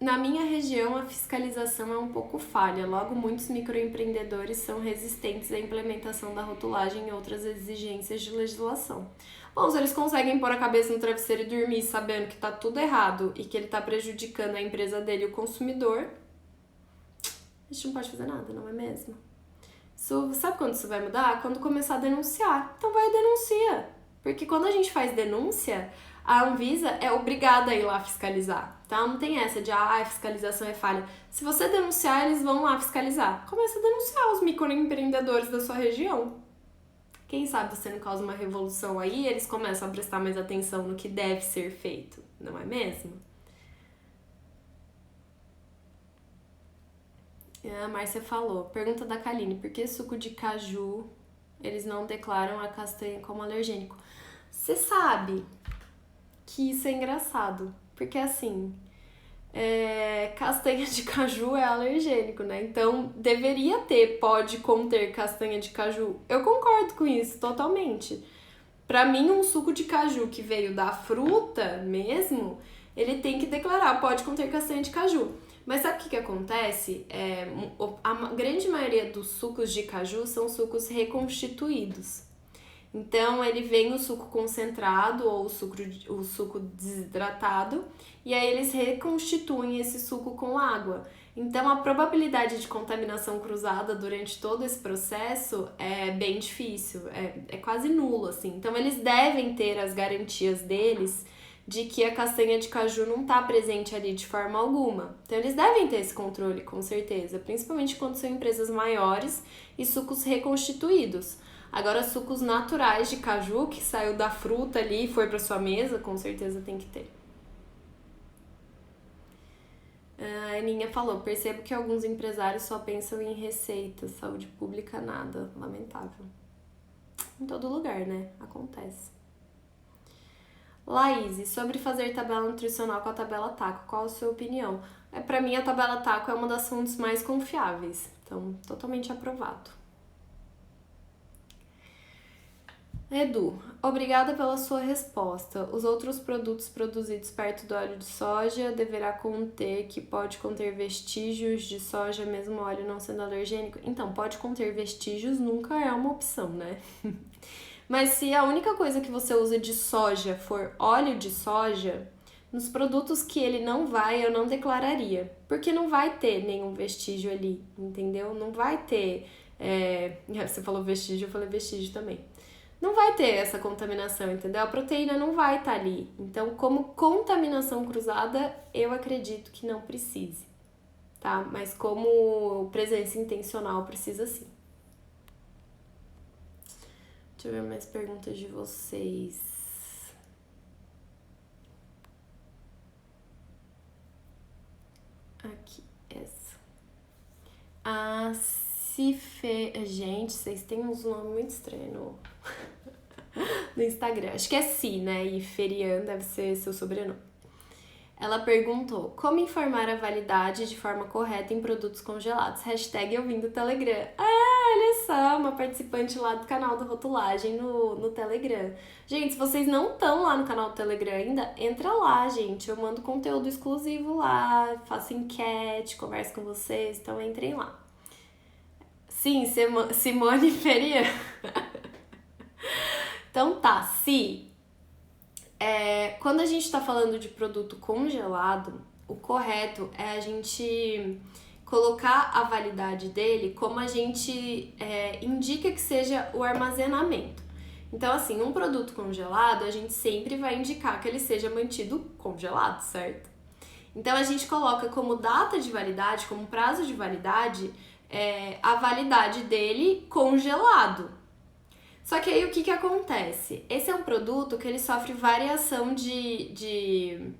Na minha região, a fiscalização é um pouco falha, logo muitos microempreendedores são resistentes à implementação da rotulagem e outras exigências de legislação. Bom, se eles conseguem pôr a cabeça no travesseiro e dormir sabendo que tá tudo errado e que ele tá prejudicando a empresa dele e o consumidor, a gente não pode fazer nada, não é mesmo? Isso, sabe quando isso vai mudar? Quando começar a denunciar. Então vai e denuncia. Porque quando a gente faz denúncia, a Anvisa é obrigada a ir lá fiscalizar, tá? Não tem essa de, a fiscalização é falha. Se você denunciar, eles vão lá fiscalizar. Começa a denunciar os microempreendedores da sua região. Quem sabe você não causa uma revolução aí e eles começam a prestar mais atenção no que deve ser feito, não é mesmo? A Márcia falou, pergunta da Kaline, por que suco de caju eles não declaram a castanha como alergênico? Você sabe que isso é engraçado, porque assim, castanha de caju é alergênico, né? Então deveria pode conter castanha de caju. Eu concordo com isso totalmente. Pra mim, um suco de caju que veio da fruta mesmo, ele tem que declarar, pode conter castanha de caju. Mas sabe o que acontece? A grande maioria dos sucos de caju são sucos reconstituídos. Então, ele vem o suco concentrado ou o suco desidratado e aí eles reconstituem esse suco com água. Então, a probabilidade de contaminação cruzada durante todo esse processo é bem difícil, é quase nulo, assim. Então, eles devem ter as garantias deles de que a castanha de caju não está presente ali de forma alguma. Então, eles devem ter esse controle, com certeza, principalmente quando são empresas maiores e sucos reconstituídos. Agora, sucos naturais de caju, que saiu da fruta ali e foi para sua mesa, com certeza tem que ter. A Aninha falou, percebo que alguns empresários só pensam em receita, saúde pública nada, lamentável. Em todo lugar, né? Acontece. Laís, sobre fazer tabela nutricional com a tabela TACO, qual a sua opinião? Pra mim, a tabela TACO é uma das fontes mais confiáveis, então, totalmente aprovado. Edu, obrigada pela sua resposta. Os outros produtos produzidos perto do óleo de soja deverá conter, que pode conter vestígios de soja, mesmo óleo não sendo alergênico? Então, pode conter vestígios nunca é uma opção, né? Mas se a única coisa que você usa de soja for óleo de soja, Nos produtos que ele não vai, eu não declararia. Porque não vai ter nenhum vestígio ali, entendeu? Não vai ter... Você falou vestígio, eu falei vestígio também. Não vai ter essa contaminação, entendeu? A proteína não vai estar ali. Então, como contaminação cruzada, eu acredito que não precise, tá? Mas como presença intencional, precisa sim. Deixa eu ver mais perguntas de vocês. Aqui, essa. A Cife... Gente, vocês têm uns nomes muito estranhos no Instagram. Acho que é Si, né? E Ferian deve ser seu sobrenome. Ela perguntou, como informar a validade de forma correta em produtos congelados? Hashtag eu vim do Telegram. Ah, olha só, uma participante lá do canal do Rotulagem no Telegram. Gente, se vocês não estão lá no canal do Telegram ainda, entra lá, gente. Eu mando conteúdo exclusivo lá, faço enquete, converso com vocês, então entrem lá. Sim, Simone Ferian. Então tá, quando a gente tá falando de produto congelado, o correto é a gente colocar a validade dele como a gente indica que seja o armazenamento. Então, assim, um produto congelado, a gente sempre vai indicar que ele seja mantido congelado, certo? Então, a gente coloca como data de validade, como prazo de validade, a validade dele congelado. Só que aí o que acontece? Esse é um produto que ele sofre variação de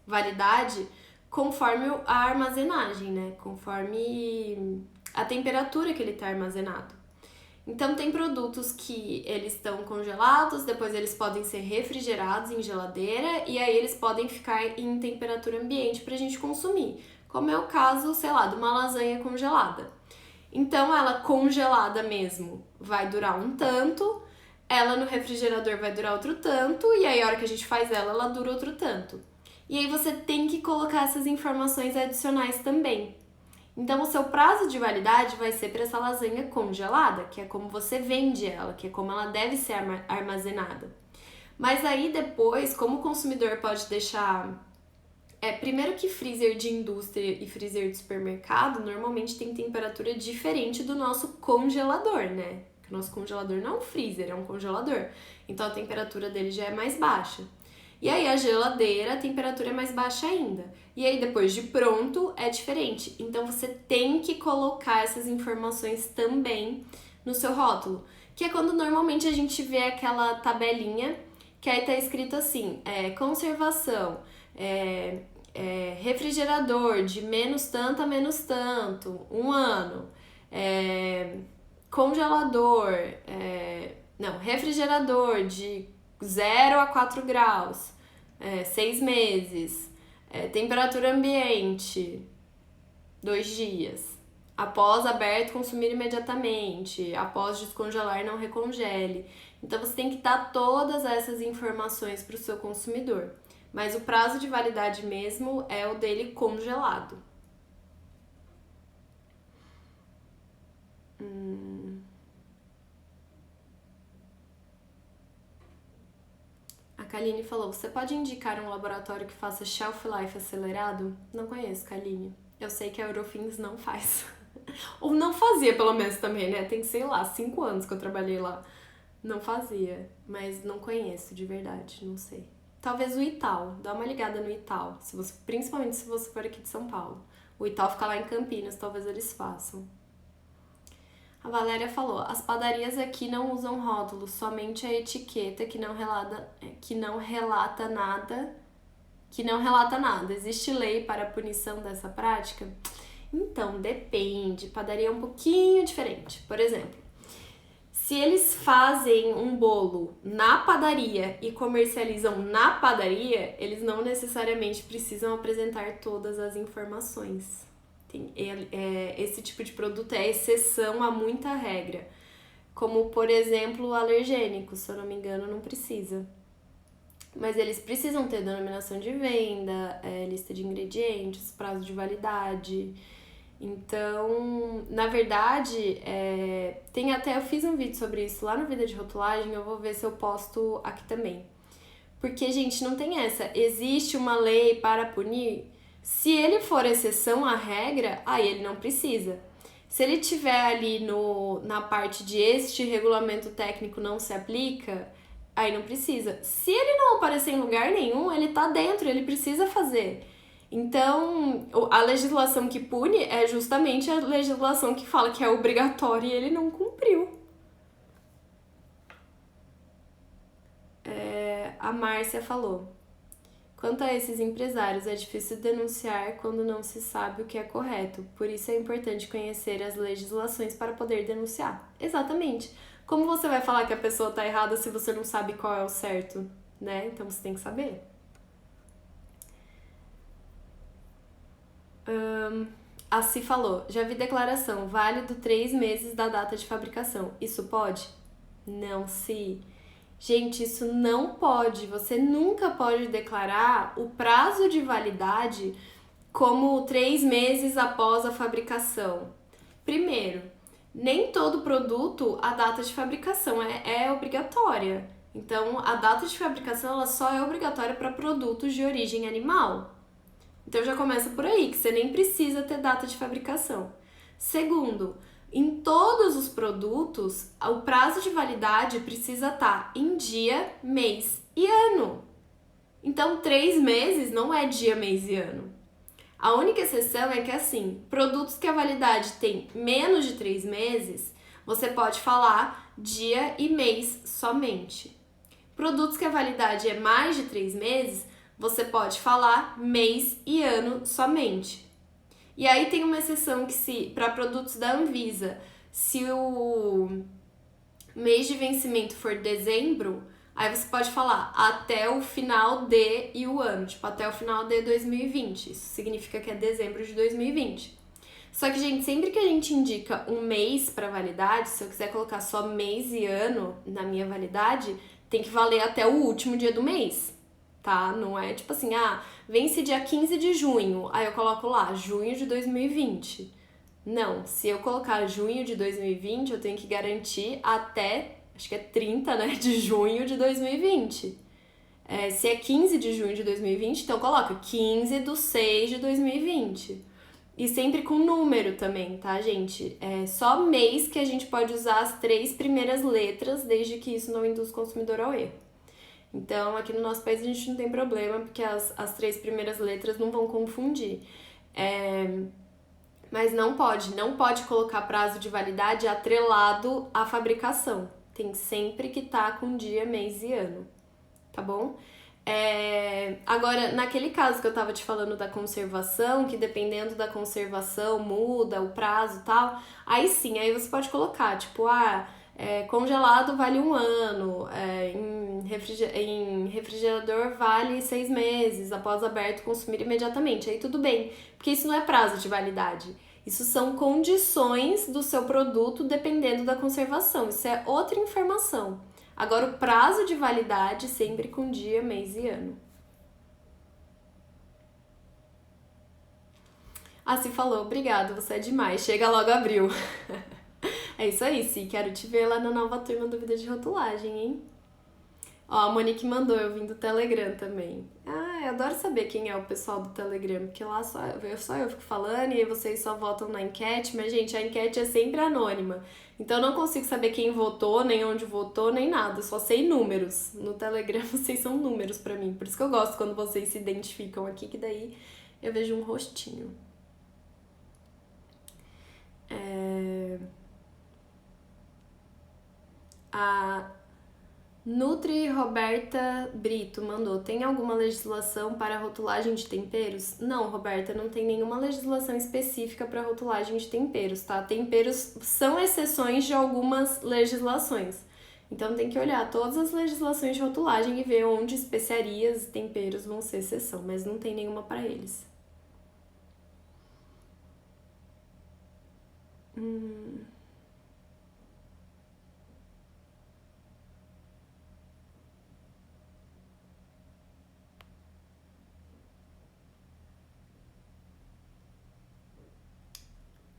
validade conforme a armazenagem, né? Conforme a temperatura que ele está armazenado. Então tem produtos que eles estão congelados, depois eles podem ser refrigerados em geladeira e aí eles podem ficar em temperatura ambiente para a gente consumir. Como é o caso, sei lá, de uma lasanha congelada. Então, ela congelada mesmo vai durar um tanto, ela no refrigerador vai durar outro tanto, e aí a hora que a gente faz ela dura outro tanto. E aí você tem que colocar essas informações adicionais também. Então, o seu prazo de validade vai ser para essa lasanha congelada, que é como você vende ela, que é como ela deve ser armazenada. Mas aí depois, como o consumidor pode deixar... primeiro que freezer de indústria e freezer de supermercado normalmente tem temperatura diferente do nosso congelador, né? Porque o nosso congelador não é um freezer, é um congelador. Então a temperatura dele já é mais baixa. E aí a geladeira, a temperatura é mais baixa ainda. E aí depois de pronto é diferente. Então você tem que colocar essas informações também no seu rótulo. Que é quando normalmente a gente vê aquela tabelinha que aí tá escrito assim, conservação, refrigerador de menos tanto a menos tanto, 1 ano, congelador, refrigerador de 0 a 4 graus, 6 meses, temperatura ambiente, 2 dias. Após aberto, consumir imediatamente. Após descongelar, não recongele. Então, você tem que dar todas essas informações para o seu consumidor. Mas o prazo de validade mesmo é o dele congelado. A Kaline falou, você pode indicar um laboratório que faça shelf life acelerado? Não conheço, Kaline. Eu sei que a Eurofins não faz. Ou não fazia, pelo menos, também, né? Tem, sei lá, 5 anos que eu trabalhei lá. Não fazia, mas não conheço de verdade, não sei. Talvez o Ital, dá uma ligada no Ital, principalmente se você for aqui de São Paulo. O Ital fica lá em Campinas, talvez eles façam. A Valéria falou, as padarias aqui não usam rótulos, somente a etiqueta que não relata nada. Existe lei para a punição dessa prática? Então, depende. Padaria é um pouquinho diferente. Por exemplo, se eles fazem um bolo na padaria e comercializam na padaria, eles não necessariamente precisam apresentar todas as informações. Esse tipo de produto é exceção a muita regra. Como, por exemplo, alergênicos, se eu não me engano, não precisa. Mas eles precisam ter denominação de venda, lista de ingredientes, prazo de validade. Então, na verdade, eu fiz um vídeo sobre isso lá no Vida de Rotulagem, eu vou ver se eu posto aqui também. Porque, gente, não tem essa. Existe uma lei para punir? Se ele for exceção à regra, aí ele não precisa. Se ele tiver ali na parte de este regulamento técnico não se aplica, aí não precisa. Se ele não aparecer em lugar nenhum, ele tá dentro, ele precisa fazer. Então, a legislação que pune é justamente a legislação que fala que é obrigatório e ele não cumpriu. A Márcia falou: quanto a esses empresários, é difícil denunciar quando não se sabe o que é correto. Por isso é importante conhecer as legislações para poder denunciar. Exatamente. Como você vai falar que a pessoa está errada se você não sabe qual é o certo, né? Então você tem que saber. A Si falou: já vi declaração, válido 3 meses da data de fabricação. Isso pode? Não, Si. Gente, isso não pode. Você nunca pode declarar o prazo de validade como 3 meses após a fabricação. Primeiro, nem todo produto a data de fabricação é obrigatória. Então, a data de fabricação ela só é obrigatória para produtos de origem animal. Então já começa por aí, que você nem precisa ter data de fabricação. Segundo, em todos os produtos, o prazo de validade precisa estar em dia, mês e ano. Então, 3 meses não é dia, mês e ano. A única exceção é que, assim, produtos que a validade tem menos de 3 meses, você pode falar dia e mês somente. Produtos que a validade é mais de 3 meses, você pode falar mês e ano somente. E aí tem uma exceção que se para produtos da Anvisa, se o mês de vencimento for dezembro, aí você pode falar até o final de e o ano, tipo até o final de 2020. Isso significa que é dezembro de 2020. Só que, gente, sempre que a gente indica um mês para validade, se eu quiser colocar só mês e ano na minha validade, tem que valer até o último dia do mês, tá? Não é tipo assim, vence dia 15 de junho, aí eu coloco lá, junho de 2020. Não, se eu colocar junho de 2020, eu tenho que garantir até, acho que é 30, né, de junho de 2020. Se é 15 de junho de 2020, então coloca 15/6 de 2020. E sempre com número também, tá, gente? É só mês que a gente pode usar as 3 primeiras letras, desde que isso não induz o consumidor ao erro. Então, aqui no nosso país a gente não tem problema, porque as 3 primeiras letras não vão confundir. Mas não pode colocar prazo de validade atrelado à fabricação. Tem sempre que estar com dia, mês e ano, tá bom? Agora, naquele caso que eu tava te falando da conservação, que dependendo da conservação muda o prazo e tal, aí sim, aí você pode colocar, tipo, congelado vale 1 ano, em refrigerador vale 6 meses, após aberto consumir imediatamente, aí tudo bem, porque isso não é prazo de validade, isso são condições do seu produto dependendo da conservação, isso é outra informação. Agora, o prazo de validade sempre com dia, mês e ano. Se falou, obrigado, você é demais, chega logo abril. É isso aí, sim, quero te ver lá na nova turma do Vida de Rotulagem, hein? Ó, a Monique mandou, eu vim do Telegram também. Eu adoro saber quem é o pessoal do Telegram, porque lá só eu fico falando e aí vocês só votam na enquete, mas, gente, a enquete é sempre anônima. Então eu não consigo saber quem votou, nem onde votou, nem nada, só sei números. No Telegram vocês são números pra mim, por isso que eu gosto quando vocês se identificam aqui, que daí eu vejo um rostinho. A Nutri Roberta Brito mandou: tem alguma legislação para rotulagem de temperos? Não, Roberta, não tem nenhuma legislação específica para rotulagem de temperos, tá? Temperos são exceções de algumas legislações. Então tem que olhar todas as legislações de rotulagem e ver onde especiarias e temperos vão ser exceção, mas não tem nenhuma para eles.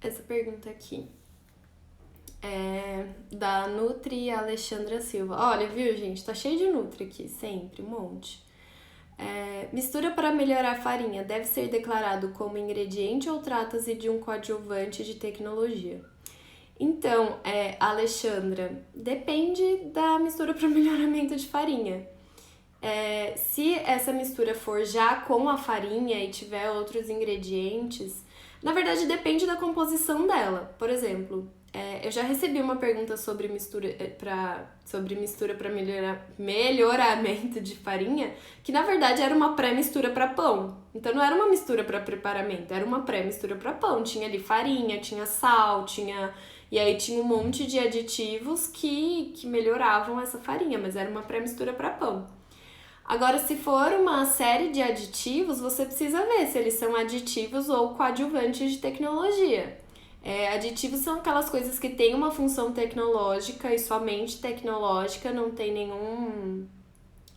Essa pergunta aqui. Da Nutri Alexandra Silva. Olha, viu, gente? Tá cheio de Nutri aqui, sempre, um monte. Mistura para melhorar a farinha deve ser declarado como ingrediente ou trata-se de um coadjuvante de tecnologia? Então, Alexandra, depende da mistura para melhoramento de farinha. Se essa mistura for já com a farinha e tiver outros ingredientes, na verdade depende da composição dela. Por exemplo, eu já recebi uma pergunta sobre mistura para melhoramento de farinha, que na verdade era uma pré-mistura para pão. Então não era uma mistura para preparamento, era uma pré-mistura para pão. Tinha ali farinha, tinha sal, e aí tinha um monte de aditivos que melhoravam essa farinha, mas era uma pré-mistura para pão. Agora, se for uma série de aditivos, você precisa ver se eles são aditivos ou coadjuvantes de tecnologia. Aditivos são aquelas coisas que têm uma função tecnológica e somente tecnológica, não tem nenhum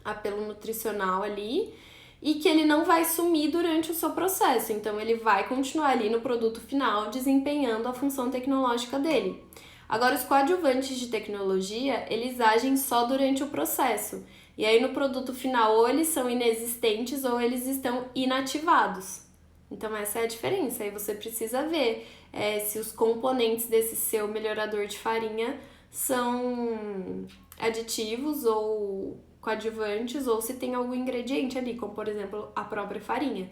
apelo nutricional ali, e que ele não vai sumir durante o seu processo, então ele vai continuar ali no produto final desempenhando a função tecnológica dele. Agora, os coadjuvantes de tecnologia, eles agem só durante o processo. E aí no produto final ou eles são inexistentes ou eles estão inativados. Então essa é a diferença. Aí você precisa ver se os componentes desse seu melhorador de farinha são aditivos ou coadjuvantes ou se tem algum ingrediente ali, como por exemplo a própria farinha.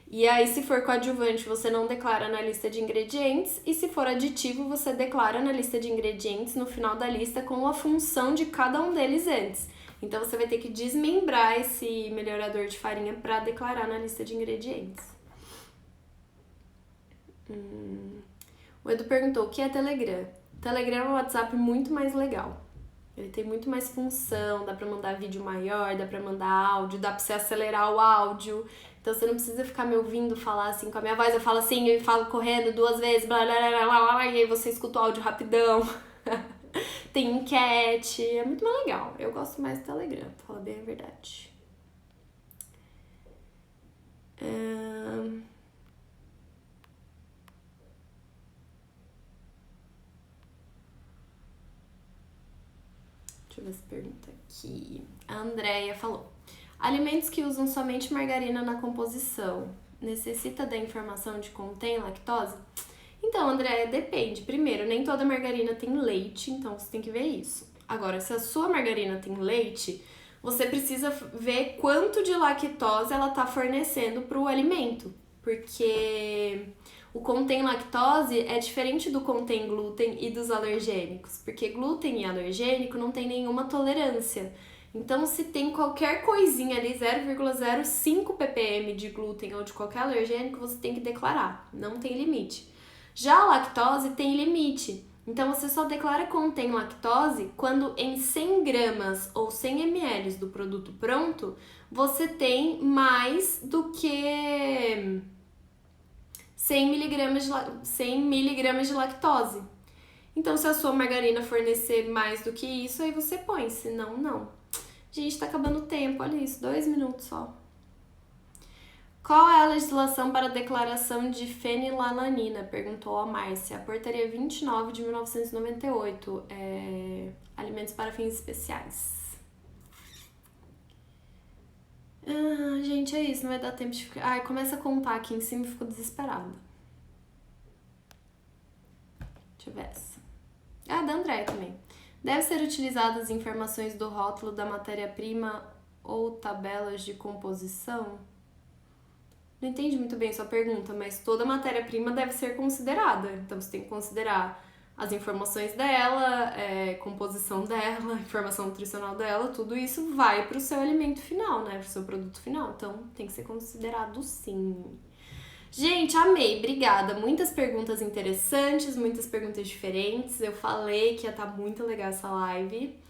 E aí, se for coadjuvante, você não declara na lista de ingredientes, e se for aditivo, você declara na lista de ingredientes no final da lista com a função de cada um deles antes. Então, você vai ter que desmembrar esse melhorador de farinha para declarar na lista de ingredientes. O Edu perguntou, o que é Telegram? Telegram é um WhatsApp muito mais legal. Ele tem muito mais função, dá pra mandar vídeo maior, dá pra mandar áudio, dá pra você acelerar o áudio. Então você não precisa ficar me ouvindo falar assim com a minha voz, eu falo assim, eu falo correndo 2 vezes, blá, blá, blá, blá, blá, e aí você escuta o áudio rapidão. Tem enquete, é muito mais legal. Eu gosto mais do Telegram, pra falar bem a verdade. Deixa eu ver essa pergunta aqui. A Andrea falou: alimentos que usam somente margarina na composição, necessita da informação de contém lactose? Então, Andrea, depende. Primeiro, nem toda margarina tem leite, então você tem que ver isso. Agora, se a sua margarina tem leite, você precisa ver quanto de lactose ela está fornecendo para o alimento, porque o contém lactose é diferente do contém glúten e dos alergênicos, porque glúten e alergênico não tem nenhuma tolerância. Então, se tem qualquer coisinha ali, 0,05 ppm de glúten ou de qualquer alergênico, você tem que declarar, não tem limite. Já a lactose tem limite, então você só declara contém lactose quando em 100 gramas ou 100 ml do produto pronto, você tem mais do que 100 miligramas de lactose. Então, se a sua margarina fornecer mais do que isso, aí você põe, senão não. Gente, tá acabando o tempo, olha isso, 2 minutos só. Qual é a legislação para a declaração de fenilalanina? Perguntou a Márcia. A portaria 29 de 1998. Alimentos para fins especiais. Gente, é isso. Não vai dar tempo de ficar... Ai, começa a contar aqui em cima e fico desesperada. Deixa eu ver essa. Da Andréia também. Deve ser utilizadas informações do rótulo da matéria-prima ou tabelas de composição? Não entendi muito bem sua pergunta, mas toda matéria-prima deve ser considerada. Então, você tem que considerar as informações dela, composição dela, informação nutricional dela, tudo isso vai para o seu alimento final, né? Para o seu produto final. Então, tem que ser considerado sim. Gente, amei, obrigada. Muitas perguntas interessantes, muitas perguntas diferentes. Eu falei que ia estar muito legal essa live.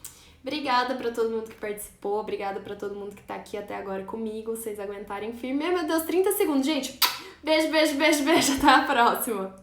Obrigada pra todo mundo que participou, obrigada pra todo mundo que tá aqui até agora comigo, vocês aguentarem firme. Ai, meu Deus, 30 segundos, gente. Beijo, beijo, beijo, beijo, até a próxima.